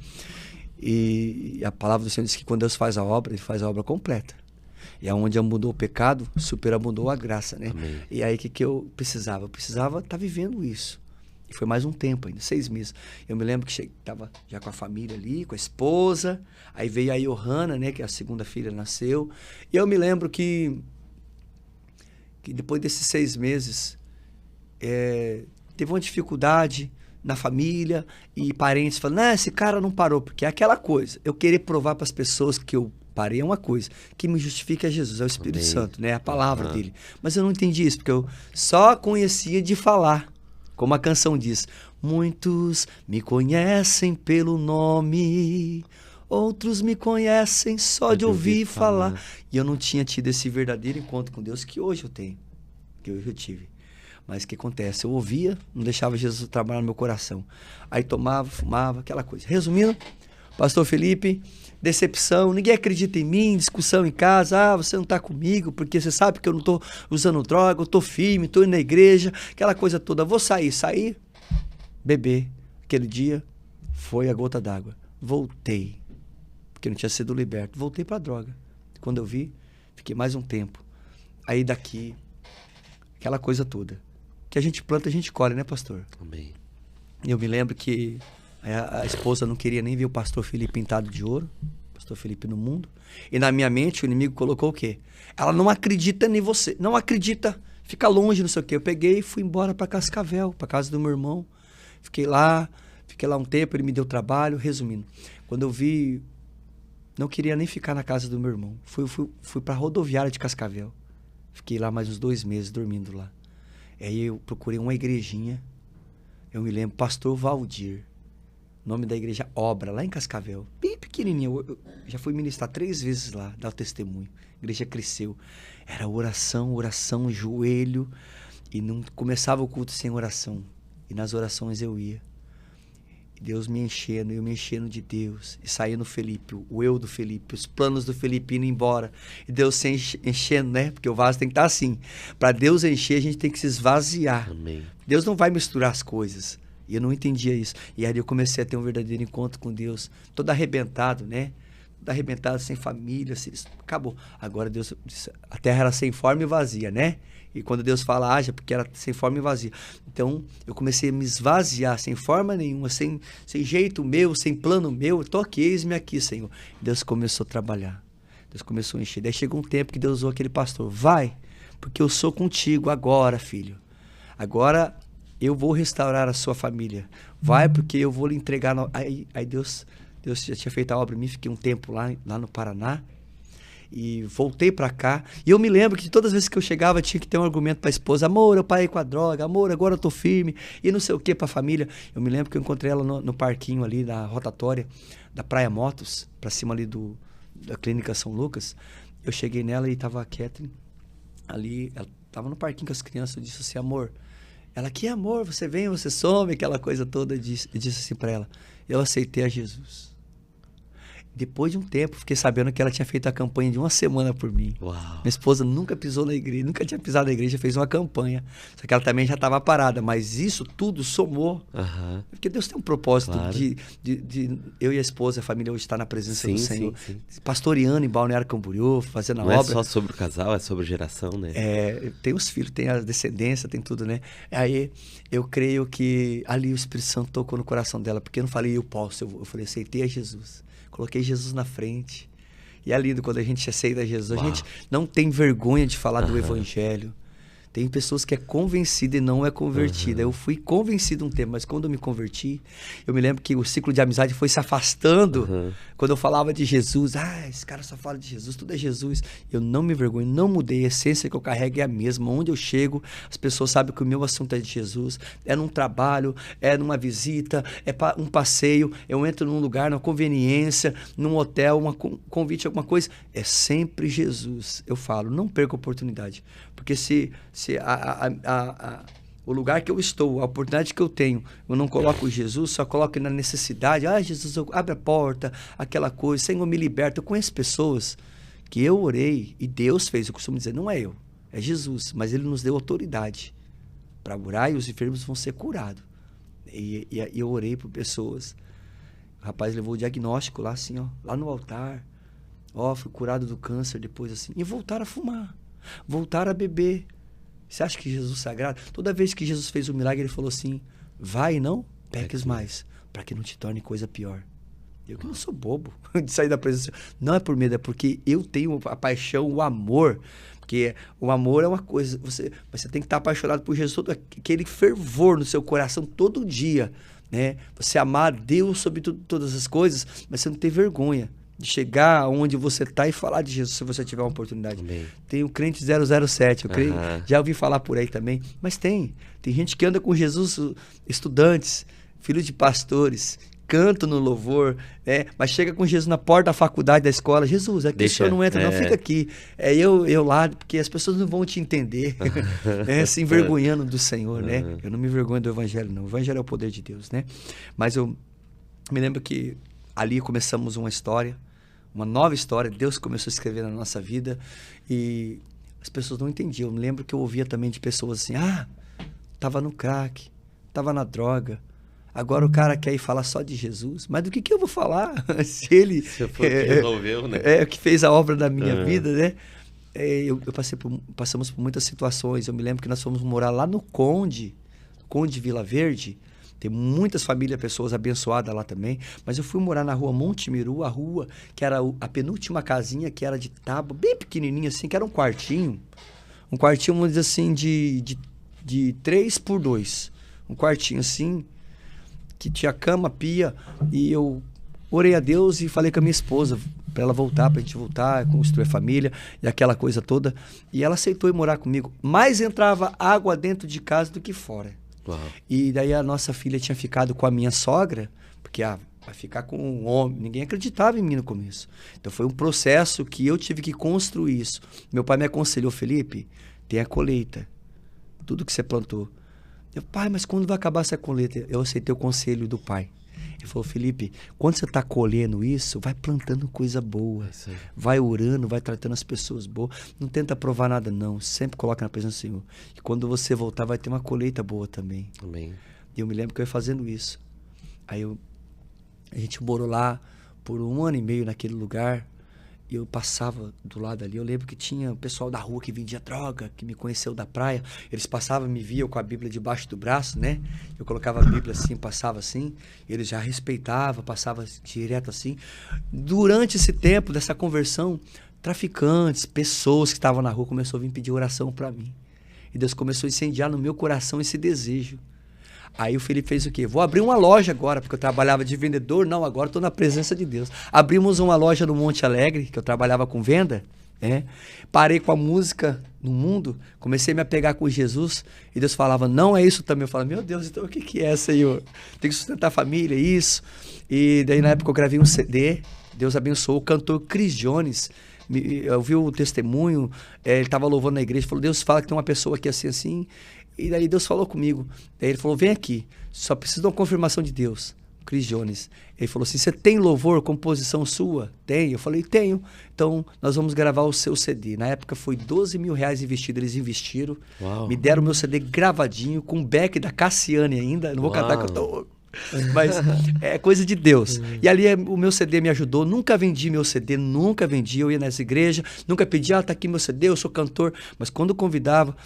E a palavra do Senhor diz que quando Deus faz a obra, Ele faz a obra completa. E aonde abundou o pecado, superabundou a graça, né? Amém. E aí o que eu precisava? Eu precisava estar vivendo isso. E foi mais um tempo ainda, 6 meses. Eu me lembro que estava já com a família ali, com a esposa. Aí veio a Johanna, né? Que a segunda filha nasceu. E eu me lembro que depois desses 6 meses, teve uma dificuldade na família e parentes falando, esse cara não parou, porque é aquela coisa. Eu querer provar para as pessoas que eu parei é uma coisa. Que me justifica é Jesus, é o Espírito Santo, né? A palavra dele. Mas eu não entendi isso, porque eu só conhecia de falar. Como a canção diz, muitos me conhecem pelo nome, outros me conhecem só de ouvir falar. E eu não tinha tido esse verdadeiro encontro com Deus que hoje eu tenho, que hoje eu tive. Mas o que acontece? Eu ouvia, não deixava Jesus trabalhar no meu coração. Aí tomava, fumava, aquela coisa. Resumindo, pastor Felipe, decepção, ninguém acredita em mim, discussão em casa, você não está comigo, porque você sabe que eu não estou usando droga, eu estou firme, estou indo na igreja, aquela coisa toda. Vou sair, beber. Aquele dia foi a gota d'água. Voltei, porque não tinha sido liberto. Voltei para a droga. Quando eu vi, fiquei mais um tempo. Aí daqui, aquela coisa toda. Que a gente planta, a gente colhe, né, pastor? Amém. Eu me lembro que Aí a esposa não queria nem ver o pastor Felipe pintado de ouro, pastor Felipe no mundo. E na minha mente o inimigo colocou o quê? Ela não acredita em você, não acredita, fica longe, não sei o quê. Eu peguei e fui embora para Cascavel, para casa do meu irmão. Fiquei lá um tempo, ele me deu trabalho. Resumindo, quando eu vi, não queria nem ficar na casa do meu irmão. Fui para a rodoviária de Cascavel. Fiquei lá mais uns 2 meses dormindo lá. Aí eu procurei uma igrejinha, eu me lembro, Pastor Valdir. Nome da igreja Obra, lá em Cascavel. Bem pequenininho. Eu já fui ministrar 3 vezes lá, dar o testemunho. A igreja cresceu. Era oração, joelho. E não começava o culto sem oração. E nas orações eu ia. E Deus me enchendo, eu me enchendo de Deus. E saindo Felipe, o eu do Felipe, os planos do Felipe indo embora. E Deus se enchendo, né? Porque o vaso tem que estar assim. Para Deus encher, a gente tem que se esvaziar. Amém. Deus não vai misturar as coisas. E eu não entendia isso. E aí eu comecei a ter um verdadeiro encontro com Deus. Todo arrebentado, né? Todo arrebentado, sem família. Acabou. Agora Deus disse, a terra era sem forma e vazia, né? E quando Deus fala, haja, porque era sem forma e vazia. Então, eu comecei a me esvaziar, sem forma nenhuma, sem jeito meu, sem plano meu. Toque, eis-me aqui, Senhor. Deus começou a trabalhar. Deus começou a encher. Daí chegou um tempo que Deus usou aquele pastor. Vai, porque eu sou contigo agora, filho. Agora eu vou restaurar a sua família. Vai, porque eu vou lhe entregar. Aí Deus já tinha feito a obra em mim. Fiquei um tempo lá no Paraná. E voltei pra cá. E eu me lembro que todas as vezes que eu chegava, tinha que ter um argumento pra esposa. Amor, eu parei com a droga. Amor, agora eu tô firme. E não sei o que pra família. Eu me lembro que eu encontrei ela no parquinho ali, na rotatória da Praia Motos, pra cima ali da Clínica São Lucas. Eu cheguei nela e tava a Catherine ali. Ela tava no parquinho com as crianças. Eu disse assim, amor. Ela, que amor, você vem, você some, aquela coisa toda. Eu disse assim pra ela, eu aceitei a Jesus. Depois de um tempo, fiquei sabendo que ela tinha feito a campanha de 1 semana por mim. Uau. Minha esposa nunca pisou na igreja, nunca tinha pisado na igreja, fez uma campanha. Só que ela também já estava parada, mas isso tudo somou. Porque Deus tem um propósito, claro, de eu e a esposa, a família hoje está na presença do Senhor. Sim. Pastoreando em Balneário Camboriú, fazendo a obra. Não é só sobre o casal, é sobre geração, né? Tem os filhos, tem a descendência, tem tudo, né? Aí eu creio que ali o Espírito Santo tocou no coração dela, porque eu não falei eu posso, eu falei, aceitei a Jesus. Coloquei Jesus na frente. E é lindo quando a gente aceita Jesus. Uau. A gente não tem vergonha de falar do Evangelho. Tem pessoas que é convencida e não é convertida. Eu fui convencido um tempo, mas quando eu me converti, eu me lembro que o ciclo de amizade foi se afastando. Quando eu falava de Jesus, esse cara só fala de Jesus, tudo é Jesus. Eu não me vergonho, não mudei. A essência que eu carrego é a mesma. Onde eu chego, as pessoas sabem que o meu assunto é de Jesus. É num trabalho, é numa visita, é um passeio. Eu entro num lugar, numa conveniência, num hotel, um convite, alguma coisa. É sempre Jesus. Eu falo, não perca a oportunidade. Porque se o lugar que eu estou, a oportunidade que eu tenho, eu não coloco Jesus, só coloco na necessidade. Jesus, abre a porta, aquela coisa, Senhor, me liberta. Eu conheço pessoas que eu orei e Deus fez. Eu costumo dizer, não é eu, é Jesus. Mas Ele nos deu autoridade para orar e os enfermos vão ser curados. E eu orei por pessoas. O rapaz levou o diagnóstico lá assim, lá no altar. Fui curado do câncer depois assim. E voltaram a fumar. Voltar a beber. Você acha que Jesus é sagrado? Toda vez que Jesus fez um milagre, ele falou assim, vai e não peques mais, para que não te torne coisa pior. Eu que não sou bobo de sair da presença. Não é por medo, é porque eu tenho a paixão, o amor. Porque o amor é uma coisa, você tem que estar apaixonado por Jesus, todo aquele fervor no seu coração todo dia, né? Você amar a Deus sobre todas as coisas, mas você não tem vergonha de chegar onde você está e falar de Jesus, se você tiver uma oportunidade. Amém. Tem o Crente 007, eu creio, já ouvi falar por aí também, mas tem gente que anda com Jesus, estudantes, filhos de pastores, cantam no louvor, mas chega com Jesus na porta da faculdade, da escola, Jesus, aqui o senhor não entra, não, fica aqui. Eu lá, porque as pessoas não vão te entender, se envergonhando do Senhor, né? Eu não me envergonho do Evangelho, não. O Evangelho é o poder de Deus, né? Mas eu me lembro que ali começamos uma história, uma nova história. Deus começou a escrever na nossa vida e as pessoas não entendiam. Eu me lembro que eu ouvia também de pessoas assim, tava no crack, tava na droga, agora o cara quer ir falar só de Jesus. Mas do que eu vou falar? Se ele... Se foi o que resolveu, né? O que fez a obra da minha vida, né? Passamos por muitas situações. Eu me lembro que nós fomos morar lá no Conde Vila Verde. Tem muitas famílias, pessoas abençoadas lá também. Mas eu fui morar na rua Montemiru, a rua que era a penúltima casinha, que era de tábua, bem pequenininha assim, que era um quartinho. Um quartinho, vamos dizer assim, de 3 por 2. Um quartinho assim, que tinha cama, pia, e eu orei a Deus e falei com a minha esposa para ela voltar, pra gente voltar, construir a família e aquela coisa toda. E ela aceitou ir morar comigo. Mais entrava água dentro de casa do que fora. Uau. E daí a nossa filha tinha ficado com a minha sogra, porque vai ficar com um homem. Ninguém acreditava em mim no começo. Então foi um processo que eu tive que construir isso. Meu pai me aconselhou: Felipe, tem a colheita. Tudo que você plantou. Eu, pai, mas quando vai acabar essa colheita? Eu aceitei o conselho do pai. Ele falou: Felipe, quando você está colhendo isso, vai plantando coisa boa. Vai orando, vai tratando as pessoas boas. Não tenta provar nada, não. Sempre coloca na presença do Senhor. E quando você voltar, vai ter uma colheita boa também. Amém. E eu me lembro que eu ia fazendo isso. Aí a gente morou lá por 1 ano e meio naquele lugar. E eu passava do lado ali. Eu lembro que tinha o pessoal da rua que vendia droga, que me conheceu da praia. Eles passavam, me viam com a Bíblia debaixo do braço, né? Eu colocava a Bíblia assim, passava assim. Eles já respeitavam, passava direto assim. Durante esse tempo dessa conversão, traficantes, pessoas que estavam na rua começaram a vir pedir oração para mim. E Deus começou a incendiar no meu coração esse desejo. Aí o Felipe fez o quê? Vou abrir uma loja agora, porque eu trabalhava de vendedor. Não, agora estou na presença de Deus. Abrimos uma loja no Monte Alegre, que eu trabalhava com venda. Parei com a música no mundo, comecei a me apegar com Jesus. E Deus falava: não é isso também. Eu falava: meu Deus, então o que é, Senhor? Tem que sustentar a família, isso. E daí na época eu gravei um CD. Deus abençoou o cantor Cris Jones. Eu vi o testemunho, ele estava louvando na igreja. Falou: Deus fala que tem uma pessoa aqui assim, assim. E daí Deus falou comigo. Daí ele falou: vem aqui, só preciso de uma confirmação de Deus. Cris Jones. Ele falou assim: você tem louvor, composição sua? Tem. Eu falei: tenho. Então nós vamos gravar o seu CD. Na época foi R$12 mil investido. Eles investiram. Uau. Me deram o meu CD gravadinho, com o back da Cassiane ainda. Eu não vou cantar que eu tô... Mas é coisa de Deus. E ali o meu CD me ajudou. Nunca vendi meu CD, nunca vendi. Eu ia nas igrejas, nunca pedi: tá aqui meu CD, eu sou cantor. Mas quando convidava,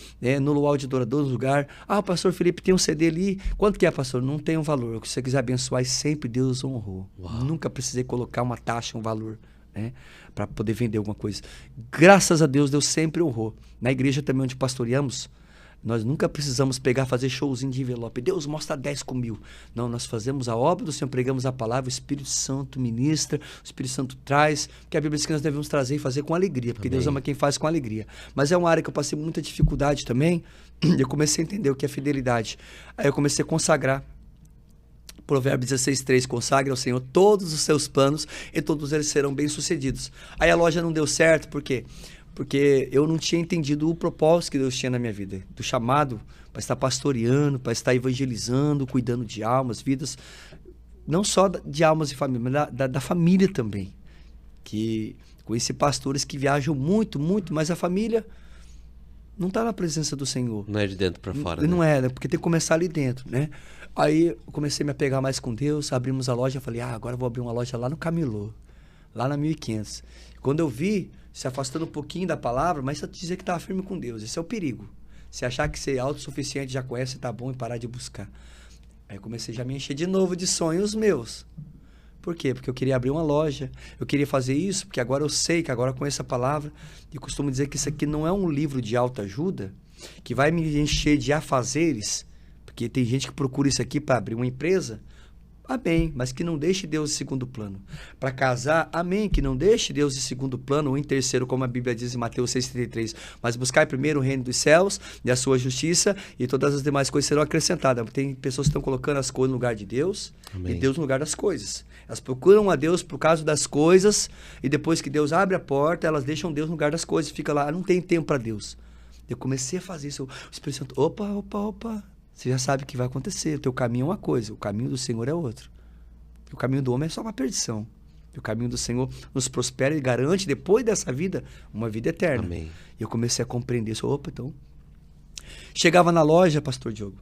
no Luau de Adorador, no lugar: o pastor Felipe tem um CD ali. Quanto que é, pastor? Não tem um valor. Se você quiser abençoar, e sempre Deus honrou. Uau. Nunca precisei colocar uma taxa, um valor, para poder vender alguma coisa. Graças a Deus, Deus sempre honrou. Na igreja também onde pastoreamos, nós nunca precisamos fazer showzinho de envelope. Deus mostra 10 com 1.000. Não, nós fazemos a obra do Senhor, pregamos a palavra, o Espírito Santo ministra, o Espírito Santo traz, porque a Bíblia diz que nós devemos trazer e fazer com alegria, porque Amém. Deus ama quem faz com alegria. Mas é uma área que eu passei muita dificuldade também. Eu comecei a entender o que é fidelidade. Aí eu comecei a consagrar. Provérbios 16:3, consagre ao Senhor todos os seus planos e todos eles serão bem-sucedidos. Aí a loja não deu certo, por quê? Porque eu não tinha entendido o propósito que Deus tinha na minha vida, do chamado para estar pastoreando, para estar evangelizando, cuidando de almas, vidas, não só de almas e família, mas da família também. Que conheci pastores que viajam muito, muito, mas a família não está na presença do Senhor. Não é de dentro para fora, Não é, porque tem que começar ali dentro, né? Aí eu comecei a me apegar mais com Deus, abrimos a loja, falei: agora eu vou abrir uma loja lá no Camelô, lá na 1500. Quando eu vi, se afastando um pouquinho da palavra, mas só dizer que estava firme com Deus. Esse é o perigo. Se achar que ser autossuficiente já conhece, tá bom, e parar de buscar. Aí eu comecei já a me encher de novo de sonhos meus. Por quê? Porque eu queria abrir uma loja, eu queria fazer isso, porque agora eu sei, que agora eu conheço a palavra. E costumo dizer que isso aqui não é um livro de autoajuda que vai me encher de afazeres, porque tem gente que procura isso aqui para abrir uma empresa. Amém, mas que não deixe Deus em segundo plano. Para casar, amém, que não deixe Deus em segundo plano ou em terceiro, como a Bíblia diz em Mateus 6,33. Mas buscai primeiro o reino dos céus e a sua justiça, e todas as demais coisas serão acrescentadas. Tem pessoas que estão colocando as coisas no lugar de Deus, amém, e Deus no lugar das coisas. Elas procuram a Deus por causa das coisas, e depois que Deus abre a porta, elas deixam Deus no lugar das coisas, fica lá: não tem tempo para Deus. Eu comecei a fazer isso. O Espírito Santo: opa. Você já sabe o que vai acontecer. O teu caminho é uma coisa, o caminho do Senhor é outro. O caminho do homem é só uma perdição. O caminho do Senhor nos prospera e garante, depois dessa vida, uma vida eterna. Amém. E eu comecei a compreender isso. Então. Chegava na loja, pastor Diogo,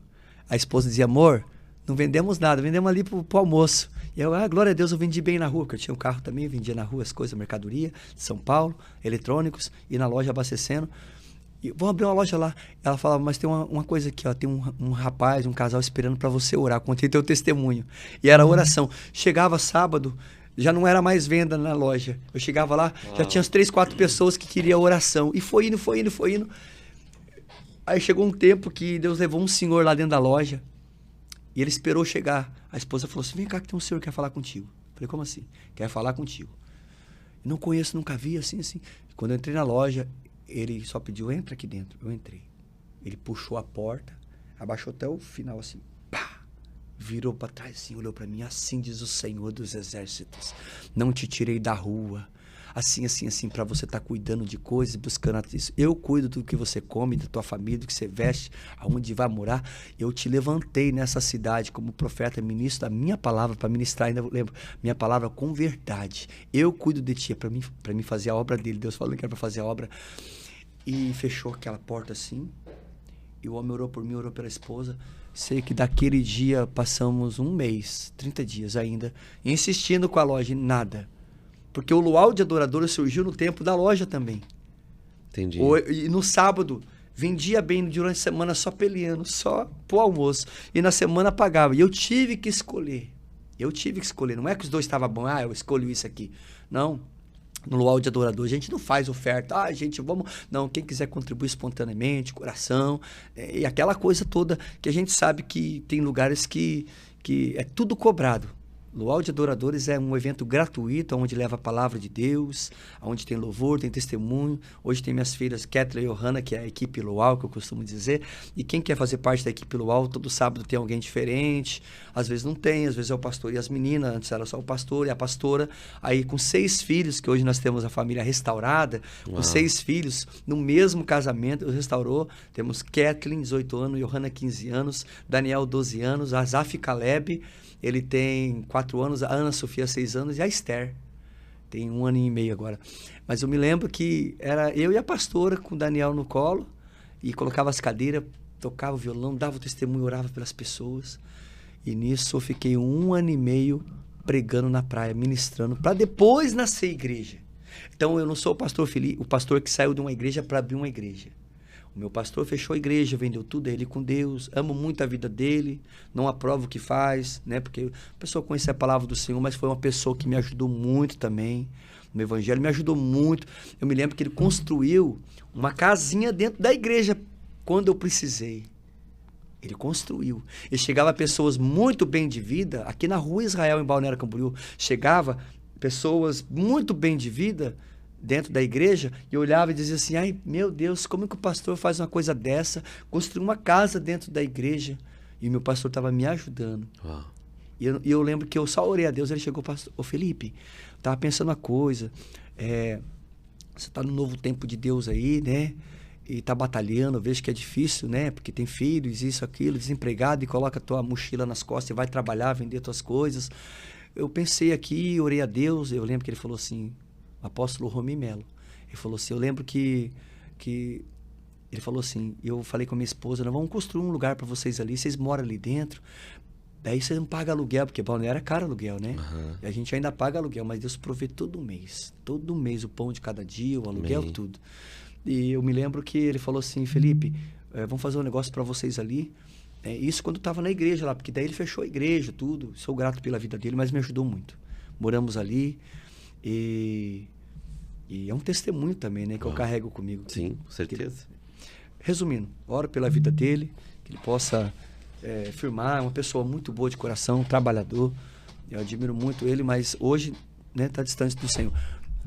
a esposa dizia: amor, não vendemos nada, vendemos ali pro almoço. E eu: glória a Deus, eu vendi bem na rua, porque eu tinha um carro também, vendia na rua as coisas, mercadoria, de São Paulo, eletrônicos, e na loja abastecendo. E vamos abrir uma loja lá. Ela falava, mas tem uma coisa aqui, ó, tem um rapaz, um casal esperando para você orar. Contei teu testemunho. E era oração. Chegava sábado, já não era mais venda na loja. Eu chegava lá, já tinha as 3, 4 pessoas que queriam oração. E foi indo, foi indo, foi indo. Aí chegou um tempo que Deus levou um senhor lá dentro da loja. E ele esperou chegar. A esposa falou assim, vem cá que tem um senhor que quer falar contigo. Eu falei, como assim? Quer falar contigo. Não conheço, nunca vi, assim. Quando eu entrei na loja, ele só pediu, entra aqui dentro. Eu entrei. Ele puxou a porta, abaixou até o final, assim. Pá! Virou para trás, assim, olhou para mim. Assim diz o Senhor dos Exércitos. Não te tirei da rua. Assim, para você estar cuidando de coisas, buscando isso. Eu cuido do que você come, da tua família, do que você veste, aonde vai morar. Eu te levantei nessa cidade como profeta, ministro da minha palavra, para ministrar, ainda lembro, minha palavra com verdade. Eu cuido de ti, para mim fazer a obra dele. Deus falou que era para fazer a obra. E fechou aquela porta assim. E o homem orou por mim, orou pela esposa. Sei que daquele dia passamos 1 mês, 30 dias ainda, insistindo com a loja, e nada. Porque o luau de adoradores surgiu no tempo da loja também. Entendi. E no sábado, vendia bem durante a semana só peleando, só pro almoço. E na semana pagava. E eu tive que escolher. Não é que os dois estavam bons, eu escolho isso aqui. Não. No luau de adorador, a gente não faz oferta. Gente, vamos... Não, quem quiser contribuir espontaneamente, coração. E aquela coisa toda que a gente sabe que tem lugares que é tudo cobrado. Luau de Adoradores é um evento gratuito, onde leva a palavra de Deus, onde tem louvor, tem testemunho. Hoje tem minhas filhas, Kathleen e Johanna, que é a equipe Luau, que eu costumo dizer. E quem quer fazer parte da equipe Luau, todo sábado tem alguém diferente. Às vezes não tem, às vezes é o pastor e as meninas. Antes era só o pastor e a pastora. Aí com 6 filhos, que hoje nós temos a família restaurada, com 6 filhos, no mesmo casamento, restaurou. Temos Kathleen, 18 anos, Johanna, 15 anos, Daniel, 12 anos, Azaf Caleb, ele tem 4 anos, a Ana Sofia, 6 anos, e a Esther tem 1 ano e meio agora. Mas eu me lembro que era eu e a pastora com o Daniel no colo, e colocava as cadeiras, tocava o violão, dava o testemunho, orava pelas pessoas. E nisso eu fiquei 1 ano e meio pregando na praia, ministrando, para depois nascer igreja. Então eu não sou o pastor Felipe, o pastor que saiu de uma igreja para abrir uma igreja. O meu pastor fechou a igreja, vendeu tudo, ele com Deus. Amo muito a vida dele, não aprovo o que faz, né? Porque a pessoa conhece a palavra do Senhor, mas foi uma pessoa que me ajudou muito também. No evangelho me ajudou muito. Eu me lembro que ele construiu uma casinha dentro da igreja quando eu precisei. Ele construiu. E chegava pessoas muito bem de vida, aqui na Rua Israel, em Balneário Camboriú, chegava pessoas muito bem de vida dentro da igreja, e eu olhava e dizia assim, ai, meu Deus, como é que o pastor faz uma coisa dessa? Construiu uma casa dentro da igreja, e o meu pastor estava me ajudando. Uau. E eu lembro que eu só orei a Deus, ele chegou, pastor, ô Felipe, estava pensando uma coisa, você está no novo tempo de Deus aí, né? E está batalhando, eu vejo que é difícil, né? Porque tem filhos, isso, aquilo, desempregado, e coloca a tua mochila nas costas e vai trabalhar, vender tuas coisas. Eu pensei aqui, orei a Deus, eu lembro que ele falou assim, apóstolo Romi Melo, ele falou assim, eu lembro que ele falou assim, eu falei com a minha esposa, nós vamos construir um lugar para vocês ali, vocês moram ali dentro, daí vocês não pagam aluguel, porque Balneário é caro aluguel, né? Uhum. E a gente ainda paga aluguel, mas Deus provê todo mês o pão de cada dia, o aluguel, Amém. Tudo. E eu me lembro que ele falou assim, Felipe, vamos fazer um negócio para vocês ali. Isso quando eu estava na igreja lá, porque daí ele fechou a igreja, tudo. Sou grato pela vida dele, mas me ajudou muito. Moramos ali e é um testemunho também, né, que eu carrego comigo. Sim, com certeza. Resumindo, oro pela vida dele, que ele possa firmar, é uma pessoa muito boa de coração, trabalhador. Eu admiro muito ele, mas hoje está distante do Senhor.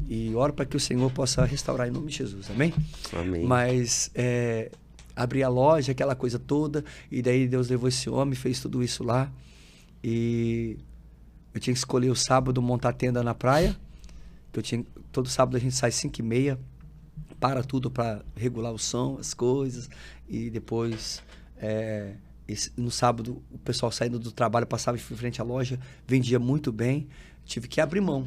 E oro para que o Senhor possa restaurar em nome de Jesus, amém? Amém. Mas abri a loja, aquela coisa toda, e daí Deus levou esse homem, fez tudo isso lá, e eu tinha que escolher o sábado, montar a tenda na praia, que todo sábado a gente sai 5h30, para tudo para regular o som, as coisas, e depois no sábado o pessoal saindo do trabalho passava em frente à loja, vendia muito bem, tive que abrir mão.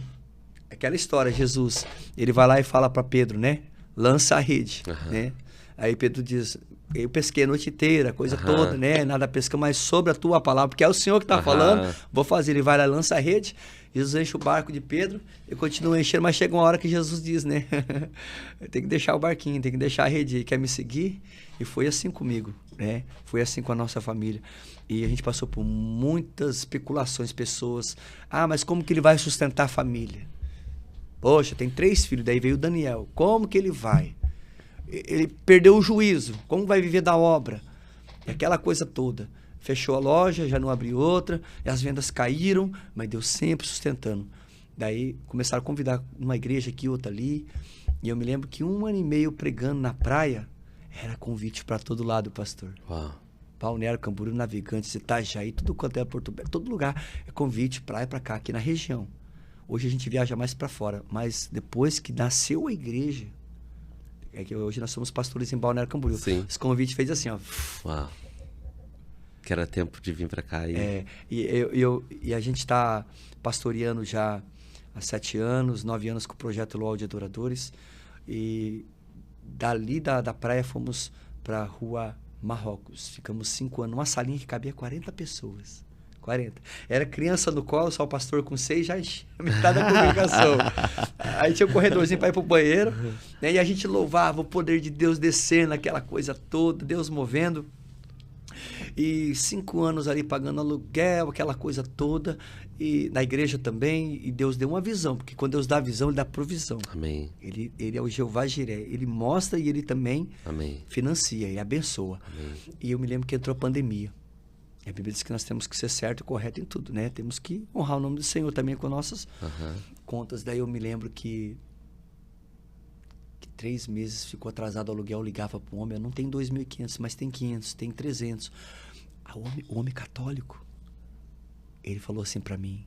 Aquela história, Jesus, ele vai lá e fala para Pedro, né? Lança a rede, né? Aí Pedro diz, eu pesquei a noite inteira, coisa toda, né? Nada pesca, mas sobre a tua palavra, porque é o Senhor que está falando, vou fazer. Ele vai lá, lança a rede, Jesus enche o barco de Pedro, eu continuo enchendo, mas chega uma hora que Jesus diz, né? Tem que deixar o barquinho, tem que deixar a rede, quer me seguir? E foi assim comigo, né? Foi assim com a nossa família. E a gente passou por muitas especulações, pessoas, mas como que ele vai sustentar a família? Poxa, tem 3 filhos, daí veio o Daniel, como que ele vai? Ele perdeu o juízo, como vai viver da obra? E aquela coisa toda. Fechou a loja, já não abriu outra, e as vendas caíram, mas Deus sempre sustentando. Daí começaram a convidar uma igreja aqui, outra ali, e eu me lembro que 1 ano e meio pregando na praia, era convite para todo lado, pastor. Uau. Balneário, Camboriú, Navegantes, Itajaí, tudo quanto é Porto Belo, todo lugar é convite, praia para cá, aqui na região. Hoje a gente viaja mais para fora, mas depois que nasceu a igreja, é que hoje nós somos pastores em Balneário Camboriú. Sim. Esse convite fez assim, ó. Uau. Que era tempo de vir para cá. E a gente está pastoreando já há 7 anos, 9 anos com o projeto Luau de Adoradores. E dali da praia fomos para a Rua Marrocos. Ficamos 5 anos, numa salinha que cabia 40 pessoas. 40. Era criança no colo, só o pastor com 6, já enchia metade da congregação. Aí tinha um corredorzinho para ir pro banheiro, né? E a gente louvava o poder de Deus descendo, aquela coisa toda, Deus movendo. E 5 anos ali pagando aluguel, aquela coisa toda. E na igreja também, e Deus deu uma visão, porque quando Deus dá visão, Ele dá provisão. Amém. Ele é o Jeová Jiré. Ele mostra e Ele também financia, Ele abençoa. Amém. E eu me lembro que entrou a pandemia. E a Bíblia diz que nós temos que ser certo e correto em tudo, né? Temos que honrar o nome do Senhor também com nossas contas. Daí eu me lembro que 3 meses ficou atrasado o aluguel, eu ligava para o homem, eu não tenho 2.500, mas tem 500, tem 300. O homem católico, ele falou assim para mim,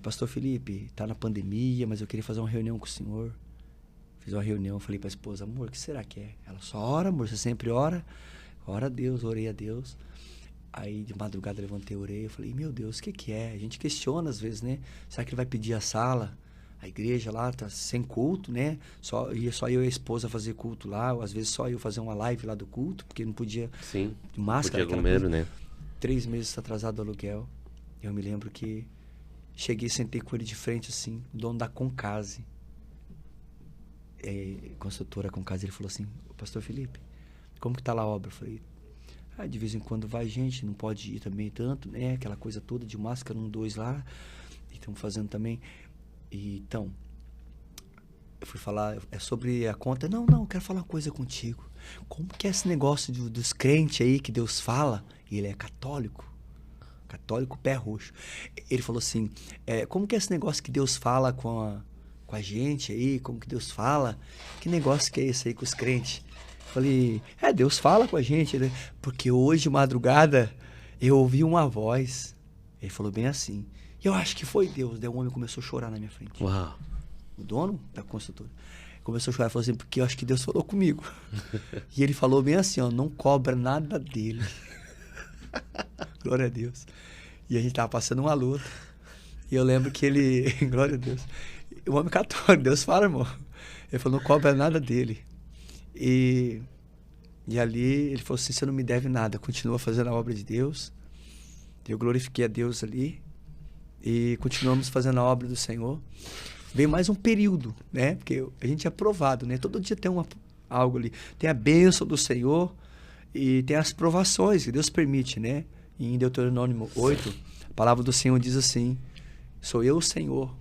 pastor Felipe, tá na pandemia, mas eu queria fazer uma reunião com o senhor. Fiz uma reunião, falei para a esposa, amor, o que será que é? Ela, só ora, amor, você sempre ora. Ora a Deus, orei a Deus. Aí de madrugada levantei, orei, eu falei, meu Deus, o que é? A gente questiona às vezes, né? Será que ele vai pedir a sala? A igreja lá tá sem culto, né? Ia só eu e a esposa fazer culto lá, ou às vezes só eu fazer uma live lá do culto, porque não podia. Sim, de máscara. Podia comer, né? 3 meses atrasado o aluguel. Eu me lembro que cheguei, sentei com ele de frente assim, o dono da Concase. Construtora Concase, ele falou assim, pastor Felipe, como que tá lá a obra? Eu falei, de vez em quando vai gente, não pode ir também tanto, né? Aquela coisa toda de máscara, 1, 2 lá, e estamos fazendo também. E, então, eu fui falar, sobre a conta, não, quero falar uma coisa contigo. Como que é esse negócio dos crentes aí que Deus fala? E ele é católico pé roxo. Ele falou assim, como que é esse negócio que Deus fala com a gente aí? Como que Deus fala? Que negócio que é esse aí com os crentes? Falei, Deus fala com a gente, né? Porque hoje, de madrugada, eu ouvi uma voz. Ele falou bem assim. Eu acho que foi Deus. Daí o homem começou a chorar na minha frente. Uau. O dono da construtora. Começou a chorar e falou assim, porque eu acho que Deus falou comigo. E ele falou bem assim, ó, não cobra nada dele. Glória a Deus. E a gente tava passando uma luta. E eu lembro que ele, glória a Deus, o homem católico, Deus fala, irmão. Ele falou, não cobra nada dele. E ali ele falou assim, você não me deve nada, continua fazendo a obra de Deus. Eu glorifiquei a Deus ali e continuamos fazendo a obra do Senhor. Veio mais um período, né? Porque a gente é provado, né? Todo dia tem algo ali. Tem a bênção do Senhor e tem as provações que Deus permite, né? E em Deuteronômio 8, a palavra do Senhor diz assim, sou eu o Senhor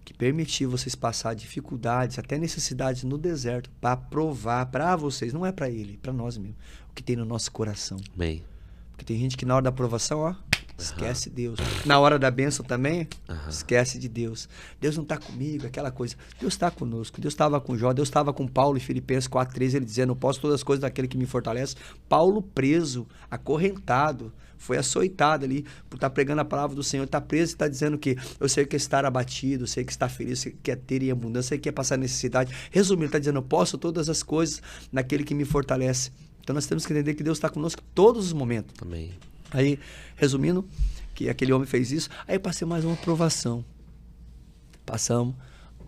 que permitiu vocês passar dificuldades, até necessidades no deserto, para provar para vocês, não é para ele, para nós mesmo, o que tem no nosso coração. Bem. Porque tem gente que na hora da aprovação, ó, esquece Deus. Na hora da bênção também, esquece de Deus. Deus não está comigo, aquela coisa. Deus está conosco. Deus estava com Jó, Deus estava com Paulo em Filipenses 4:13, ele dizendo, posso todas as coisas daquele que me fortalece. Paulo preso, acorrentado, foi açoitado ali por estar pregando a palavra do Senhor. Está preso e está dizendo que eu sei que é estar abatido, eu sei que está feliz, eu sei que é ter em abundância, eu sei que é passar necessidade. Resumindo, ele está dizendo, eu posso todas as coisas naquele que me fortalece. Então nós temos que entender que Deus está conosco em todos os momentos. Amém. Aí, resumindo, que aquele homem fez isso, aí eu passei mais uma provação. Passamos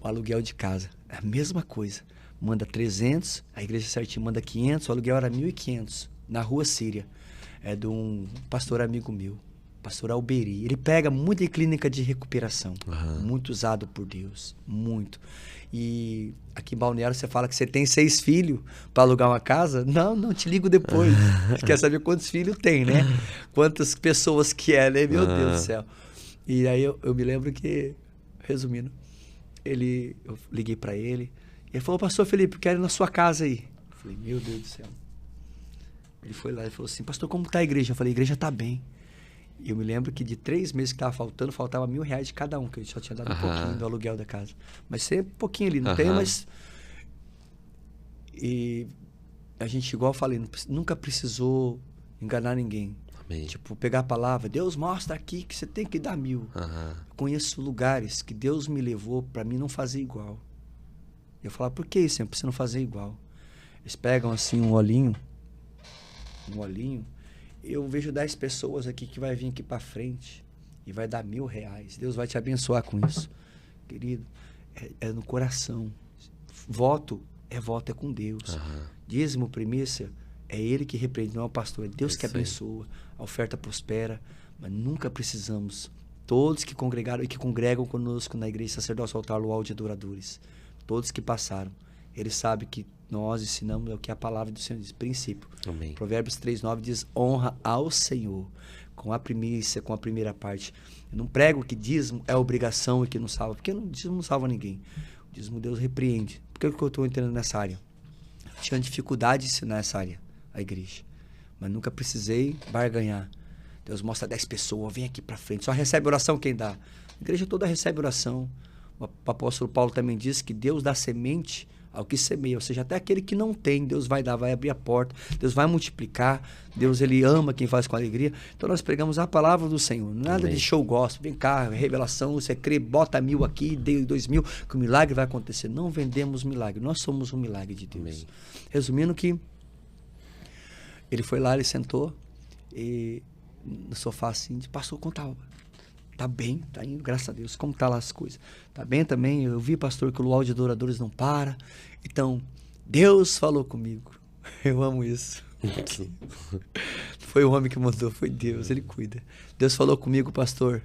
o aluguel de casa. É a mesma coisa. manda 300, a igreja certinho manda 500, o aluguel era 1.500, na rua Síria. É de um pastor amigo meu, pastor Alberi. Ele pega muita clínica de recuperação, muito usado por Deus, muito. E aqui em Balneário você fala que você tem 6 filhos para alugar uma casa? Não, te ligo depois. Você quer saber quantos filhos tem, né? Quantas pessoas que é, né? Meu Deus do céu. E aí eu me lembro que, resumindo, eu liguei para ele, e ele falou, pastor Felipe, eu quero ir na sua casa aí. Eu falei, meu Deus do céu. Ele foi lá e falou assim, pastor, como tá a igreja? Eu falei, a igreja tá bem. E eu me lembro que de 3 meses que faltava R$1.000 de cada um, que eu só tinha dado um pouquinho do aluguel da casa. Mas sempre um pouquinho ali, não tem, mas... E a gente, igual eu falei, nunca precisou enganar ninguém. Amém. Tipo, pegar a palavra, Deus mostra aqui que você tem que dar 1.000. Conheço lugares que Deus me levou para mim não fazer igual. Eu falava, por que isso? Pra você não fazer igual. Eles pegam assim um olhinho, eu vejo 10 pessoas aqui que vai vir aqui para frente e vai dar R$1.000. Deus vai te abençoar com isso. Querido, é no coração. Voto é com Deus. Dízimo, primícia, é Ele que repreende, não é o pastor. É Deus que abençoa. A oferta prospera, mas nunca precisamos. Todos que congregaram e que congregam conosco na igreja sacerdócio altar luau de adoradores, todos que passaram, eles sabem que nós ensinamos o que a palavra do Senhor diz, princípio. Amém. Provérbios 3:9 diz, honra ao Senhor com a primícia, com a primeira parte. Eu não prego que dízimo é obrigação e que não salva, porque dízimo não salva ninguém. O dízimo Deus repreende. Por que eu estou entrando nessa área? Eu tinha dificuldade de ensinar essa área, a igreja, mas nunca precisei barganhar. Deus mostra 10 pessoas, vem aqui para frente, só recebe oração quem dá. A igreja toda recebe oração. O apóstolo Paulo também diz que Deus dá semente ao que semeia, ou seja, até aquele que não tem, Deus vai dar, vai abrir a porta, Deus vai multiplicar, Deus ele ama quem faz com alegria. Então nós pregamos a palavra do Senhor, nada de show gospel, vem cá, revelação, você crê, bota 1.000 aqui, dê 2.000, que o milagre vai acontecer. Não vendemos milagre, nós somos um milagre de Deus. Amém. Resumindo que ele foi lá, ele sentou e no sofá assim, pastor, conta. Tá bem, tá indo, graças a Deus. Como tá lá as coisas? Tá bem também. Eu vi, pastor, que o luau de adoradores não para. Então, Deus falou comigo. Eu amo isso. Foi o homem que mandou, foi Deus, ele cuida. Deus falou comigo, pastor,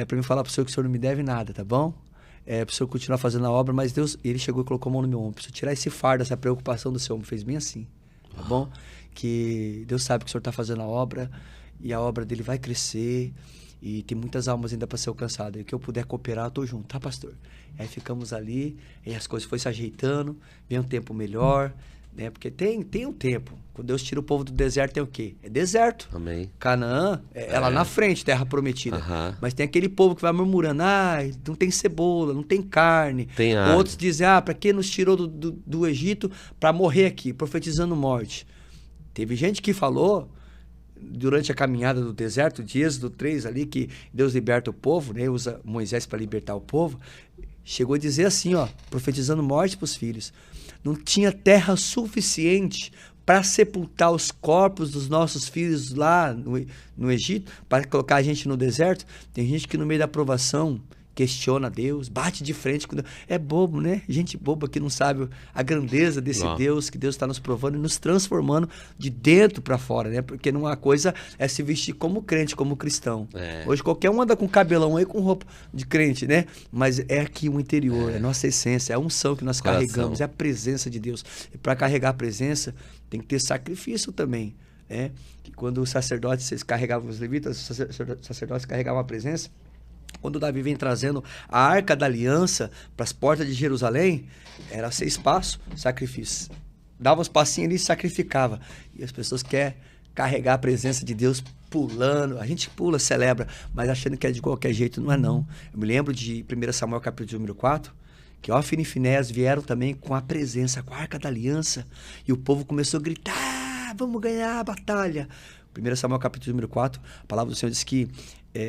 para mim falar pro senhor que o senhor não me deve nada, tá bom? Pro senhor continuar fazendo a obra, mas Deus, ele chegou e colocou a mão no meu ombro. Preciso tirar esse fardo, essa preocupação do seu ombro. Fez bem assim, tá bom? Que Deus sabe que o senhor tá fazendo a obra e a obra dele vai crescer. E tem muitas almas ainda para ser alcançadas. E que eu puder cooperar, eu tô junto, tá, pastor? Aí ficamos ali, e as coisas foram se ajeitando, vem um tempo melhor, né? Porque tem um tempo. Quando Deus tira o povo do deserto, tem o quê? É deserto. Amém. Canaã é lá na frente, terra prometida. Mas tem aquele povo que vai murmurando, não tem cebola, não tem carne. Tem água. Outros dizem, para que nos tirou do Egito para morrer aqui, profetizando morte. Teve gente que falou durante a caminhada do deserto, de Êxodo 3 ali, que Deus liberta o povo, né? Usa Moisés para libertar o povo, chegou a dizer assim, profetizando morte para os filhos. Não tinha terra suficiente para sepultar os corpos dos nossos filhos lá no Egito, para colocar a gente no deserto. Tem gente que no meio da provação questiona Deus, bate de frente com Deus. É bobo, né? Gente boba que não sabe a grandeza desse Deus, que Deus está nos provando e nos transformando de dentro para fora, né? Porque uma coisa é se vestir como crente, como cristão. Hoje qualquer um anda com cabelão aí, com roupa de crente, né? Mas é aqui o interior, é a nossa essência, é a unção que nós carregamos, é a presença de Deus. E para carregar a presença, tem que ter sacrifício também, né? Que quando os sacerdotes carregavam, os levitas, os sacerdotes carregavam a presença, quando Davi vem trazendo a Arca da Aliança para as portas de Jerusalém, era 6 passos, sacrifício. Dava uns passinhos ali e sacrificava. E as pessoas querem carregar a presença de Deus pulando. A gente pula, celebra, mas achando que é de qualquer jeito, não é não. Eu me lembro de 1 Samuel capítulo número 4, que Ofni e Finéias vieram também com a presença, com a Arca da Aliança. E o povo começou a gritar, vamos ganhar a batalha. 1 Samuel capítulo número 4, a palavra do Senhor diz que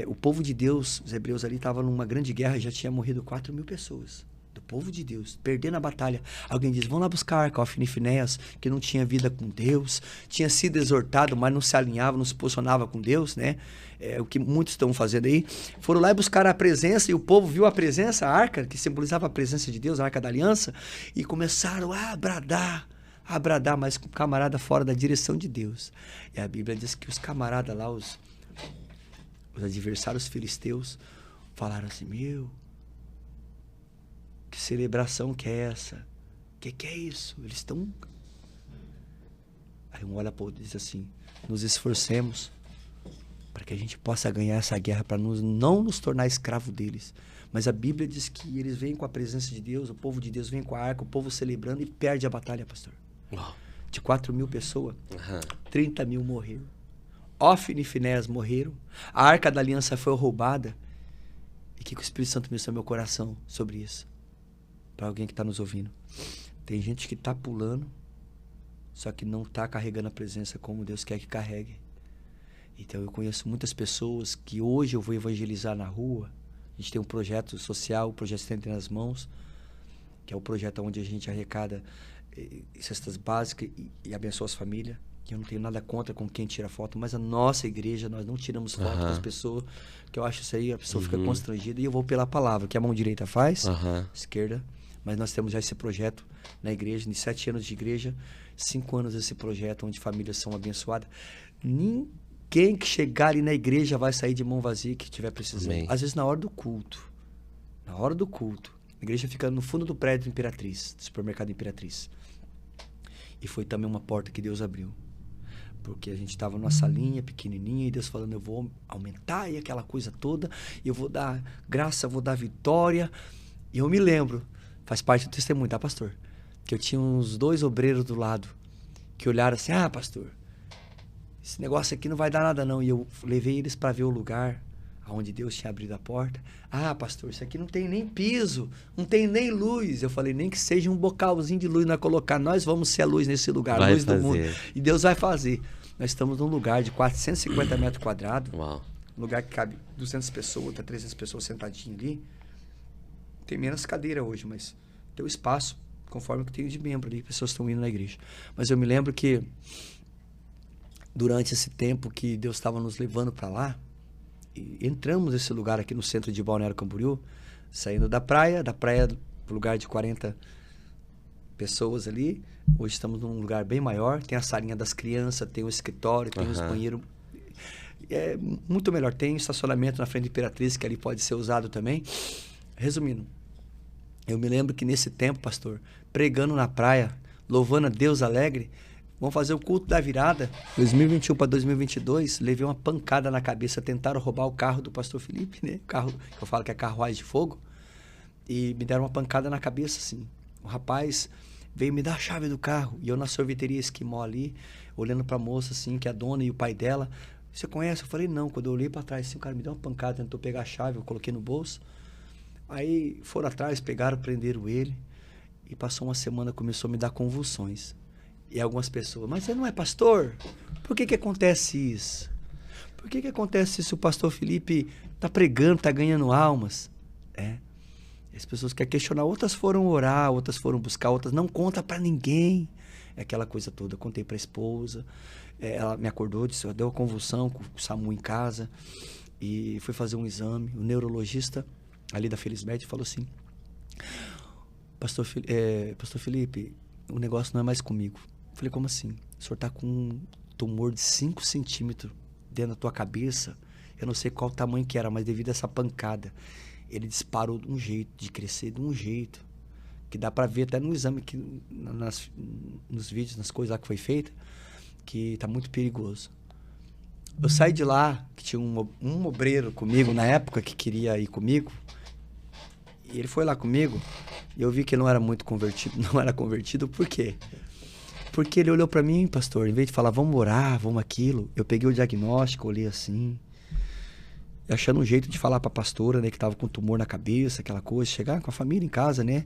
o povo de Deus, os hebreus ali, estavam numa grande guerra e já tinha morrido 4.000 pessoas. do povo de Deus, perdendo a batalha. Alguém diz, vão lá buscar a arca, Ofni e Finéias, que não tinha vida com Deus, tinha sido exortado, mas não se alinhava, não se posicionava com Deus, né? É o que muitos estão fazendo aí. Foram lá e buscaram a presença, e o povo viu a presença, a arca, que simbolizava a presença de Deus, a arca da aliança, e começaram a bradar, mas com o camarada fora da direção de Deus. E a Bíblia diz que os camaradas lá, os adversários filisteus, falaram assim, que celebração que é essa? Que é isso? Eles estão... Aí um olha para o outro e diz assim, nos esforcemos para que a gente possa ganhar essa guerra, para não nos tornar escravo deles. Mas a Bíblia diz que eles vêm com a presença de Deus, o povo de Deus vem com a arca, o povo celebrando e perde a batalha, pastor. De 4.000 pessoas, 30.000 morreram. Ofni e Finéias morreram. A arca da aliança foi roubada. E o que o Espírito Santo ministrou no meu coração sobre isso? Para alguém que está nos ouvindo. Tem gente que está pulando, só que não está carregando a presença como Deus quer que carregue. Então eu conheço muitas pessoas que hoje eu vou evangelizar na rua. A gente tem um projeto social, o projeto Estende nas Mãos, que é o projeto onde a gente arrecada cestas básicas e abençoa as famílias. Eu não tenho nada contra com quem tira foto, mas a nossa igreja, nós não tiramos foto das pessoas, que eu acho isso aí, a pessoa fica constrangida, e eu vou pela palavra, que a mão direita faz, esquerda, mas nós temos já esse projeto na igreja, de 7 anos de igreja, 5 anos desse projeto, onde famílias são abençoadas. Ninguém que chegar ali na igreja vai sair de mão vazia que estiver precisando. Amém. Às vezes na hora do culto, a igreja fica no fundo do prédio Imperatriz, do supermercado Imperatriz. E foi também uma porta que Deus abriu. Porque a gente estava numa salinha pequenininha e Deus falando, eu vou aumentar e aquela coisa toda, eu vou dar graça, eu vou dar vitória. E eu me lembro, faz parte do testemunho, tá, pastor? Que eu tinha uns 2 obreiros do lado que olharam assim, pastor, esse negócio aqui não vai dar nada não. E eu levei eles para ver o lugar onde Deus tinha abrido a porta. Pastor, isso aqui não tem nem piso, não tem nem luz. Eu falei, nem que seja um bocalzinho de luz nós colocar, nós vamos ser a luz nesse lugar, a luz do mundo. E Deus vai fazer. Nós estamos num lugar de 450 metros quadrados, um lugar que cabe 200 pessoas, até 300 pessoas sentadinhas ali. Tem menos cadeira hoje, mas tem o espaço, conforme que tem de membro ali, pessoas estão indo na igreja. Mas eu me lembro que durante esse tempo que Deus estava nos levando para lá, e entramos nesse lugar aqui no centro de Balneário Camboriú, saindo da praia pro lugar de 40 pessoas ali. Hoje estamos num lugar bem maior, tem a salinha das crianças, tem o escritório, tem os banheiros. É muito melhor, tem estacionamento na frente de Imperatriz, que ali pode ser usado também. Resumindo, eu me lembro que nesse tempo, pastor, pregando na praia, louvando a Deus alegre, vamos fazer o culto da virada, 2021 para 2022, levei uma pancada na cabeça, tentaram roubar o carro do pastor Felipe, né? O carro, que eu falo que é carruagem de fogo, e me deram uma pancada na cabeça, assim. O rapaz veio me dar a chave do carro, e eu na sorveteria Esquimó ali, olhando para a moça, assim, que é a dona e o pai dela. Você conhece? Eu falei, não. Quando eu olhei para trás, assim, o cara me deu uma pancada, tentou pegar a chave, eu coloquei no bolso. Aí foram atrás, pegaram, prenderam ele, e passou uma semana, começou a me dar convulsões. E algumas pessoas, mas você não é pastor? Por que acontece isso? Por que acontece isso? O pastor Felipe está pregando, está ganhando almas. As pessoas querem questionar, outras foram orar, outras foram buscar, outras não conta para ninguém. É aquela coisa toda. Eu contei para a esposa, ela me acordou, disse, deu uma convulsão com o SAMU em casa, e fui fazer um exame. O neurologista ali da Felisbete falou assim, Pastor Felipe, o negócio não é mais comigo. Falei, como assim? O senhor está com um tumor de 5 centímetros dentro da tua cabeça. Eu não sei qual tamanho que era, mas devido a essa pancada, ele disparou de um jeito, de crescer de um jeito, que dá para ver até no exame, que, nos vídeos, nas coisas lá que foi feita, que tá muito perigoso. Eu saí de lá, que tinha um obreiro comigo na época, que queria ir comigo, e ele foi lá comigo, e eu vi que ele não era muito convertido. Não era convertido, por quê? Porque ele olhou para mim, pastor, em vez de falar, vamos orar, vamos aquilo, eu peguei o diagnóstico, olhei assim, achando um jeito de falar para a pastora, né, que tava com tumor na cabeça, aquela coisa, chegar com a família em casa, né?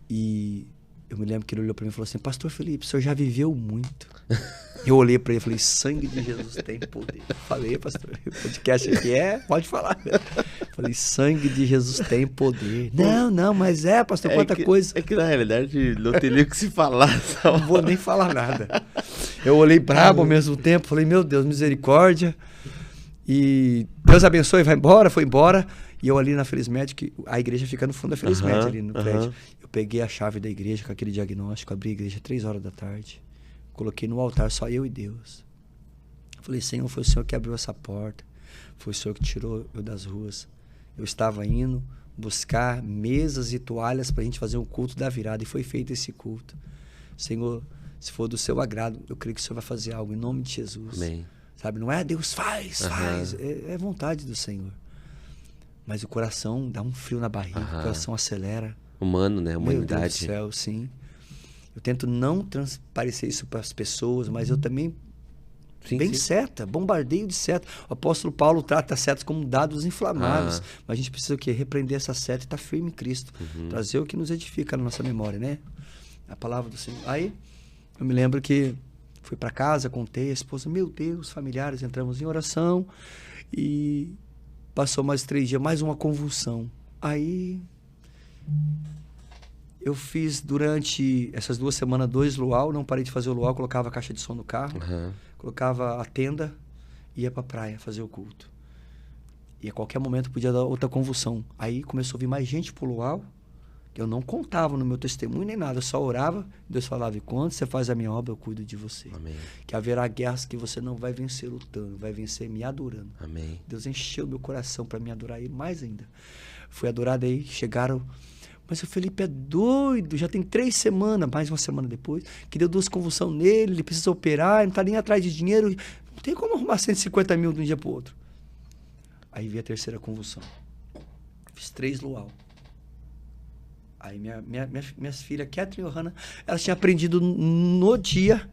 E Eu me lembro que ele olhou para mim e falou assim, pastor Felipe, o senhor já viveu muito. Eu olhei para ele e falei, sangue de Jesus tem poder. Falei, pastor, o podcast aqui pode falar. Falei, sangue de Jesus tem poder. Não, mas pastor, quanta coisa. É que na realidade não teria que se falar. Não vou nem falar nada. Eu olhei brabo ao mesmo tempo, falei, meu Deus, misericórdia. E Deus abençoe, vai embora, foi embora. E eu ali na Felizmed, a igreja fica no fundo da Felizmed, ali no prédio. Eu peguei a chave da igreja com aquele diagnóstico, abri a igreja 3 horas da tarde. Coloquei no altar só eu e Deus. Falei, Senhor, foi o Senhor que abriu essa porta. Foi o Senhor que tirou eu das ruas. Eu estava indo buscar mesas e toalhas para a gente fazer um culto da virada. E foi feito esse culto. Senhor, se for do seu agrado, eu creio que o Senhor vai fazer algo em nome de Jesus. Amém. Sabe, não é Deus faz. É vontade do Senhor. Mas o coração dá um frio na barriga, o coração acelera. Humano, né? Humanidade. Meu Deus do céu, sim. Eu tento não transparecer isso para as pessoas, mas eu também... Sim. Seta, bombardeio de seta. O apóstolo Paulo trata as setas como dados inflamáveis. Mas a gente precisa o quê? Repreender essa seta e estar firme em Cristo. Trazer o que nos edifica na nossa memória, né? A palavra do Senhor. Aí, eu me lembro que fui para casa, contei a esposa, meu Deus, familiares, entramos em oração e passou mais 3 dias, mais uma convulsão. Aí eu fiz durante essas 2 semanas 2 luau, não parei de fazer o luau, colocava a caixa de som no carro, colocava a tenda e ia pra praia fazer o culto. E a qualquer momento podia dar outra convulsão. Aí começou a vir mais gente pro luau, que eu não contava no meu testemunho nem nada, eu só orava, Deus falava, e quando você faz a minha obra, eu cuido de você. Amém. Que haverá guerras que você não vai vencer lutando, vai vencer me adorando. Amém. Deus encheu meu coração para me adorar Ele mais ainda. Fui adorado aí, chegaram... Mas o Felipe é doido, já tem 3 semanas, mais uma semana depois, que deu 2 convulsões nele, ele precisa operar, não está nem atrás de dinheiro, não tem como arrumar 150 mil de um dia para o outro. Aí veio a 3ª convulsão. Fiz 3 luau. Aí minhas filhas, Catherine e Johanna, elas tinham aprendido no dia.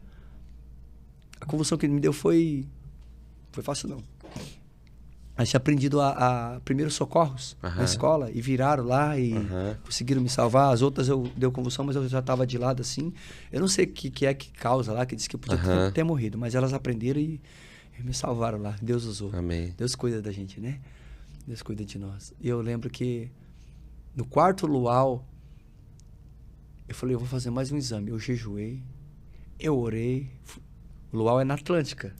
A convulsão que ele me deu foi fácil não. Elas tinham aprendido a primeiros socorros na escola e viraram lá e conseguiram me salvar. As outras deu convulsão, mas eu já estava de lado assim. Eu não sei o que é que causa lá, que disse que eu podia ter morrido, mas elas aprenderam e me salvaram lá. Deus usou. Amém. Deus cuida da gente, né? Deus cuida de nós. E eu lembro que no 4º luau, eu falei, eu vou fazer mais um exame. Eu jejuei, eu orei. O luau é na Atlântica,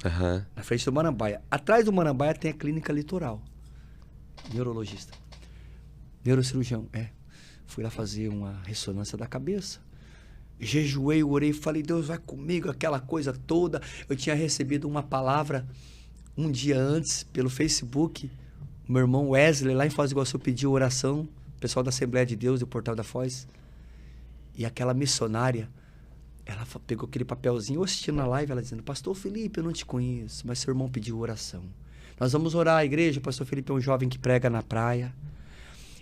na frente do Marambaia. Atrás do Marambaia tem a clínica Litoral. Neurologista. Neurocirurgião, Fui lá fazer uma ressonância da cabeça. Jejuei, orei, falei, Deus vai comigo, aquela coisa toda. Eu tinha recebido uma palavra um dia antes, pelo Facebook. O meu irmão Wesley, lá em Foz do Iguaçu, pediu oração. O pessoal da Assembleia de Deus, do Portal da Foz. E aquela missionária, ela pegou aquele papelzinho, eu assistindo na live, ela dizendo, pastor Felipe, eu não te conheço, mas seu irmão pediu oração. Nós vamos orar a igreja, o pastor Felipe é um jovem que prega na praia,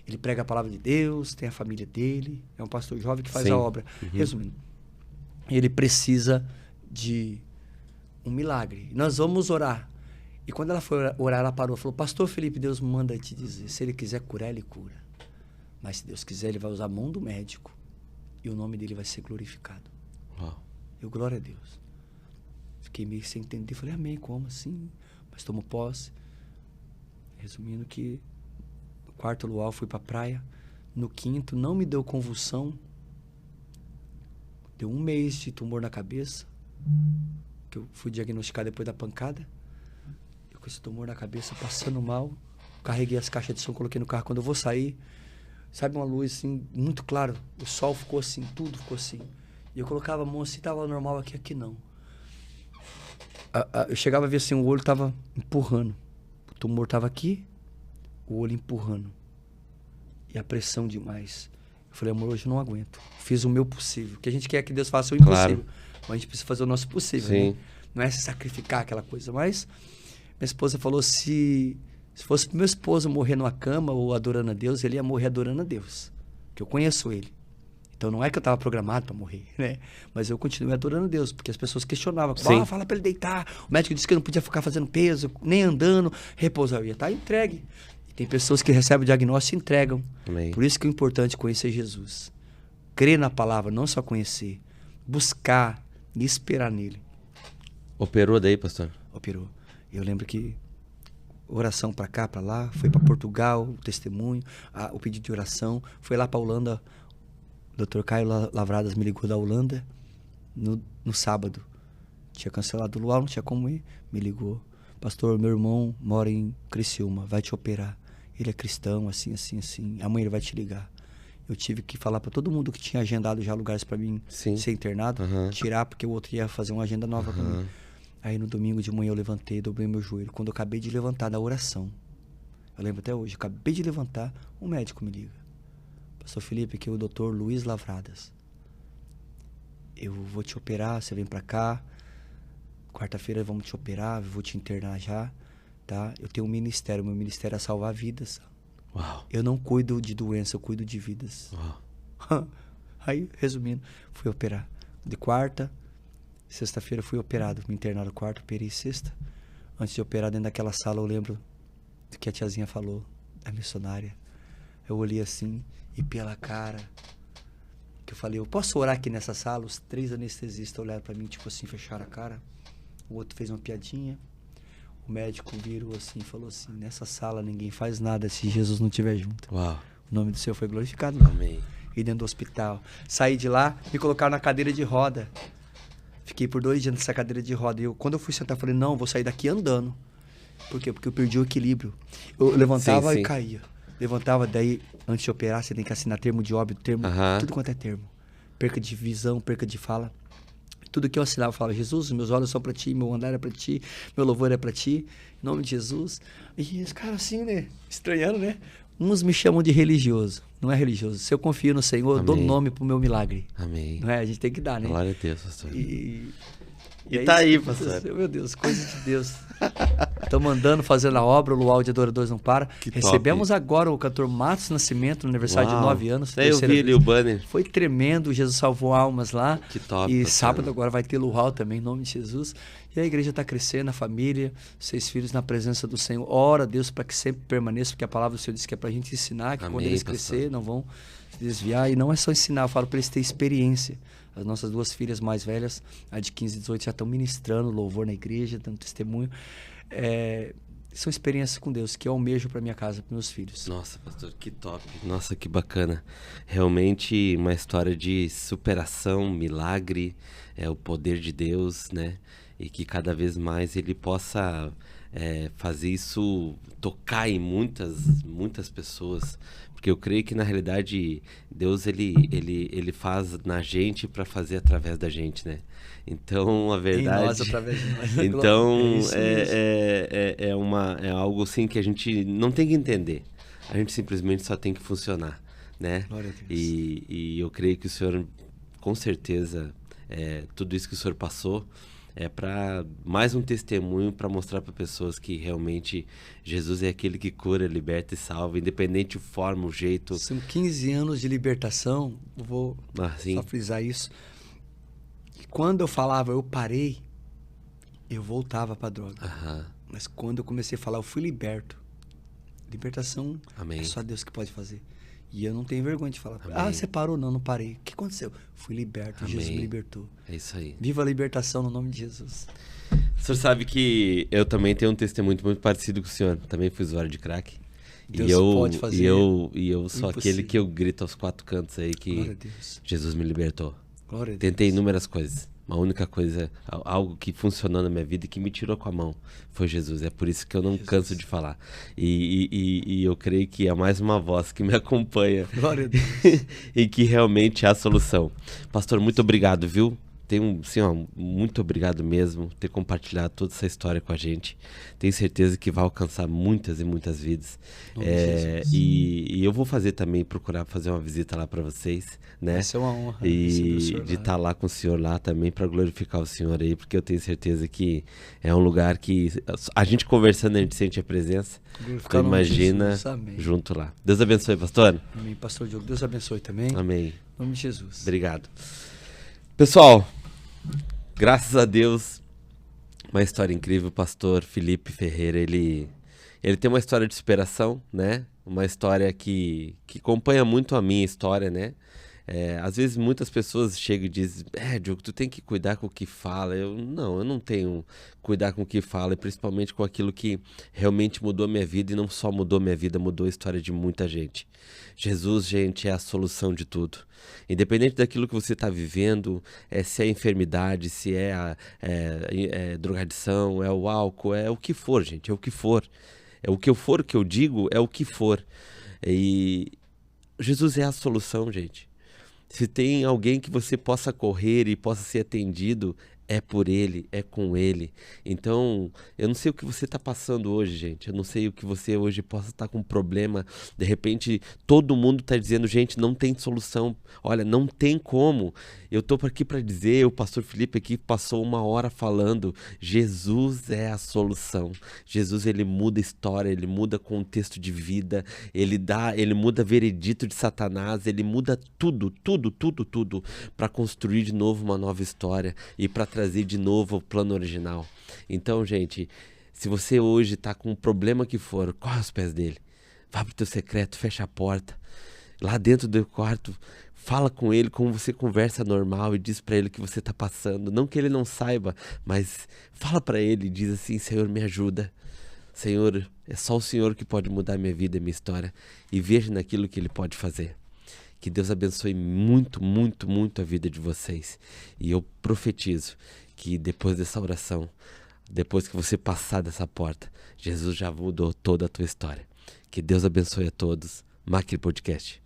ele prega a palavra de Deus, tem a família dele, é um pastor jovem que faz a obra. Resumindo, ele precisa de um milagre. Nós vamos orar. E quando ela foi orar, ela parou e falou, pastor Felipe, Deus manda te dizer, se ele quiser curar, ele cura. Mas se Deus quiser, ele vai usar a mão do médico e o nome dele vai ser glorificado. Eu, glória a Deus. Fiquei meio sem entender. Falei, amém, como assim? Mas tomo posse. Resumindo que no 4º luau fui pra praia. No 5º não me deu convulsão. Deu 1 mês de tumor na cabeça. Que eu fui diagnosticado depois da pancada. Eu com esse tumor na cabeça, passando mal. Carreguei as caixas de som, coloquei no carro. Quando eu vou sair, sabe uma luz assim, muito claro. O sol ficou assim, tudo ficou assim. E eu colocava a mão assim, tava normal aqui não. Eu chegava a ver assim, o olho tava empurrando. O tumor tava aqui, o olho empurrando. E a pressão demais. Eu falei, amor, hoje eu não aguento. Fiz o meu possível. Porque a gente quer que Deus faça o impossível. Mas a gente precisa fazer o nosso possível, né? Não é se sacrificar aquela coisa. Mas minha esposa falou, se fosse meu esposo morrer numa cama ou adorando a Deus, ele ia morrer adorando a Deus. Porque eu conheço ele. Então não é que eu estava programado para morrer, né? Mas eu continuei adorando Deus, porque as pessoas questionavam. Fala para ele deitar. O médico disse que eu não podia ficar fazendo peso, nem andando, repousar. Eu ia estar entregue. E tem pessoas que recebem o diagnóstico e entregam. Amém. Por isso que é importante conhecer Jesus. crer na palavra, não só conhecer. Buscar e esperar nele. Operou daí, pastor? Operou. Eu lembro que oração para cá, para lá, foi para Portugal, o testemunho, o pedido de oração, foi lá para Holanda. O Dr. Caio Lavradas me ligou da Holanda no sábado. Tinha cancelado o luau, não tinha como ir. Me ligou. Pastor, meu irmão mora em Criciúma, vai te operar. Ele é cristão, assim, assim, assim. Amanhã ele vai te ligar. Eu tive que falar para todo mundo que tinha agendado já lugares para mim ser internado, tirar, porque o outro ia fazer uma agenda nova para mim. Aí no domingo de manhã eu levantei, dobrei meu joelho. Quando eu acabei de levantar da oração, eu lembro até hoje, acabei de levantar, um médico me liga. Pastor Felipe, aqui é o Dr. Luiz Lavradas. Eu vou te operar, você vem para cá. Quarta-feira vamos te operar, vou te internar já, tá? Eu tenho um ministério, meu ministério é salvar vidas. Uau. Eu não cuido de doença, eu cuido de vidas. Uau. Aí, resumindo, fui operar. De quarta, sexta-feira fui operado. Me internaram quarta, operei sexta. Antes de operar dentro daquela sala, eu lembro do que a tiazinha falou, a missionária. Eu olhei assim e pela cara, que eu falei, eu posso orar aqui nessa sala? Os 3 anestesistas olharam pra mim, tipo assim, fecharam a cara. O outro fez uma piadinha. O médico virou assim e falou assim, nessa sala ninguém faz nada se Jesus não estiver junto. Uau. O nome do Senhor foi glorificado lá. Amém. E dentro do hospital. Saí de lá, me colocaram na cadeira de roda. Fiquei por 2 dias nessa cadeira de roda. E quando eu fui sentar, eu falei, não, vou sair daqui andando. Por quê? Porque eu perdi o equilíbrio. Eu levantava e caía. Levantava, daí, antes de operar, você tem que assinar termo de óbito, tudo quanto é termo. Perca de visão, perca de fala. Tudo que eu assinava, eu falava, Jesus, meus olhos são para ti, meu andar é para ti, meu louvor é para ti, em nome de Jesus. E os caras assim, né? Estranhando, né? Uns me chamam de religioso. Não é religioso. Se eu confio no Senhor, eu dou nome pro meu milagre. Amém. Não é? A gente tem que dar, né? Glória a Deus, pastor. E tá aí, pastor. Meu Deus, coisa de Deus. Estamos andando, fazendo a obra, o Luau de Adoradores não para. Que Recebemos top. Agora o cantor Matos Nascimento, no aniversário de 9 anos. Eu vi ali o banner. Foi tremendo, Jesus salvou almas lá. Que top. E pastor. sábado agora vai ter luau também, em nome de Jesus. E a igreja está crescendo, a família, 6 filhos na presença do Senhor. Ora a Deus para que sempre permaneça, porque a palavra do Senhor diz que é para a gente ensinar, que quando eles crescer não vão se desviar. E não é só ensinar, eu falo para eles terem experiência. As nossas 2 filhas mais velhas, a de 15 e 18, já estão ministrando louvor na igreja, dando testemunho. São experiências com Deus que eu almejo para minha casa, para meus filhos. Nossa, pastor, que top. Nossa, que bacana. Realmente uma história de superação, milagre, o poder de Deus, né? E que cada vez mais ele possa fazer isso tocar em muitas pessoas. Porque eu creio que na realidade Deus ele faz na gente para fazer através da gente, né? Então a verdade. Em nós, através de nós. Então é algo assim que a gente não tem que entender. A gente simplesmente só tem que funcionar, né? Glória a Deus. E eu creio que o Senhor, com certeza, tudo isso que o Senhor passou é para mais um testemunho para mostrar para pessoas que realmente Jesus é aquele que cura, liberta e salva, independente de forma, o jeito. São 15 anos de libertação, vou só frisar isso. E quando eu falava, eu parei, eu voltava para droga. Mas quando eu comecei a falar, eu fui liberto. Libertação Amém. É só Deus que pode fazer. E eu não tenho vergonha de falar. Ah, você parou? Não parei. O que aconteceu? Fui liberto. Amém. Jesus me libertou. É isso aí. Viva a libertação no nome de Jesus. O senhor sabe que eu também tenho um testemunho muito parecido com o senhor. Também fui usuário de crack. Deus pode fazer e eu sou aquele que eu grito aos 4 cantos aí que Jesus me libertou. Glória a Deus. Tentei inúmeras coisas. Uma única coisa, algo que funcionou na minha vida e que me tirou com a mão, foi Jesus. É por isso que eu não canso de falar. E eu creio que é mais uma voz que me acompanha. Glória a Deus. E que realmente é a solução. Pastor, muito obrigado, viu? Muito obrigado mesmo por ter compartilhado toda essa história com a gente. Tenho certeza que vai alcançar muitas e muitas vidas. E eu vou procurar fazer uma visita lá para vocês, né? Vai ser uma honra. E de estar lá com o senhor lá também para glorificar o senhor aí, porque eu tenho certeza que é um lugar que a gente conversando, a gente sente a presença. Então imagina junto lá. Deus abençoe, pastor. Amém, pastor Diogo. Deus abençoe também. Amém. Em nome de Jesus. Obrigado. Pessoal, graças a Deus, uma história incrível. O pastor Felipe Ferreira, ele tem uma história de superação, né? Uma história que acompanha muito a minha história, né? Às vezes muitas pessoas chegam e dizem, Diogo, tu tem que cuidar com o que fala. Eu não tenho cuidar com o que fala, e principalmente com aquilo que realmente mudou a minha vida, e não só mudou a minha vida, mudou a história de muita gente. Jesus, gente, é a solução de tudo. Independente daquilo que você está vivendo, se é enfermidade, se é drogadição, é o álcool, é o que for, gente, é o que for. É o que eu for, que eu digo, é o que for. E Jesus é a solução, gente. Se tem alguém que você possa correr e possa ser atendido, é por Ele, é com Ele. Então, eu não sei o que você está passando hoje, gente. Eu não sei o que você hoje possa estar com problema. De repente, todo mundo está dizendo, gente, não tem solução. Olha, não tem como. Eu estou aqui para dizer, o pastor Felipe aqui passou 1 hora falando, Jesus é a solução. Jesus, ele muda história, ele muda contexto de vida, ele muda veredito de Satanás, ele muda tudo para construir de novo uma nova história e para trazer de novo o plano original. Então, gente, se você hoje está com um problema que for, corre aos pés dele. Vá pro teu secreto, fecha a porta. Lá dentro do quarto, fala com ele como você conversa normal e diz para ele o que você está passando. Não que ele não saiba, mas fala para ele e diz assim, Senhor, me ajuda. Senhor, é só o Senhor que pode mudar minha vida e minha história. E veja naquilo que ele pode fazer. Que Deus abençoe muito a vida de vocês. E eu profetizo que depois dessa oração, depois que você passar dessa porta, Jesus já mudou toda a tua história. Que Deus abençoe a todos. Macri Podcast.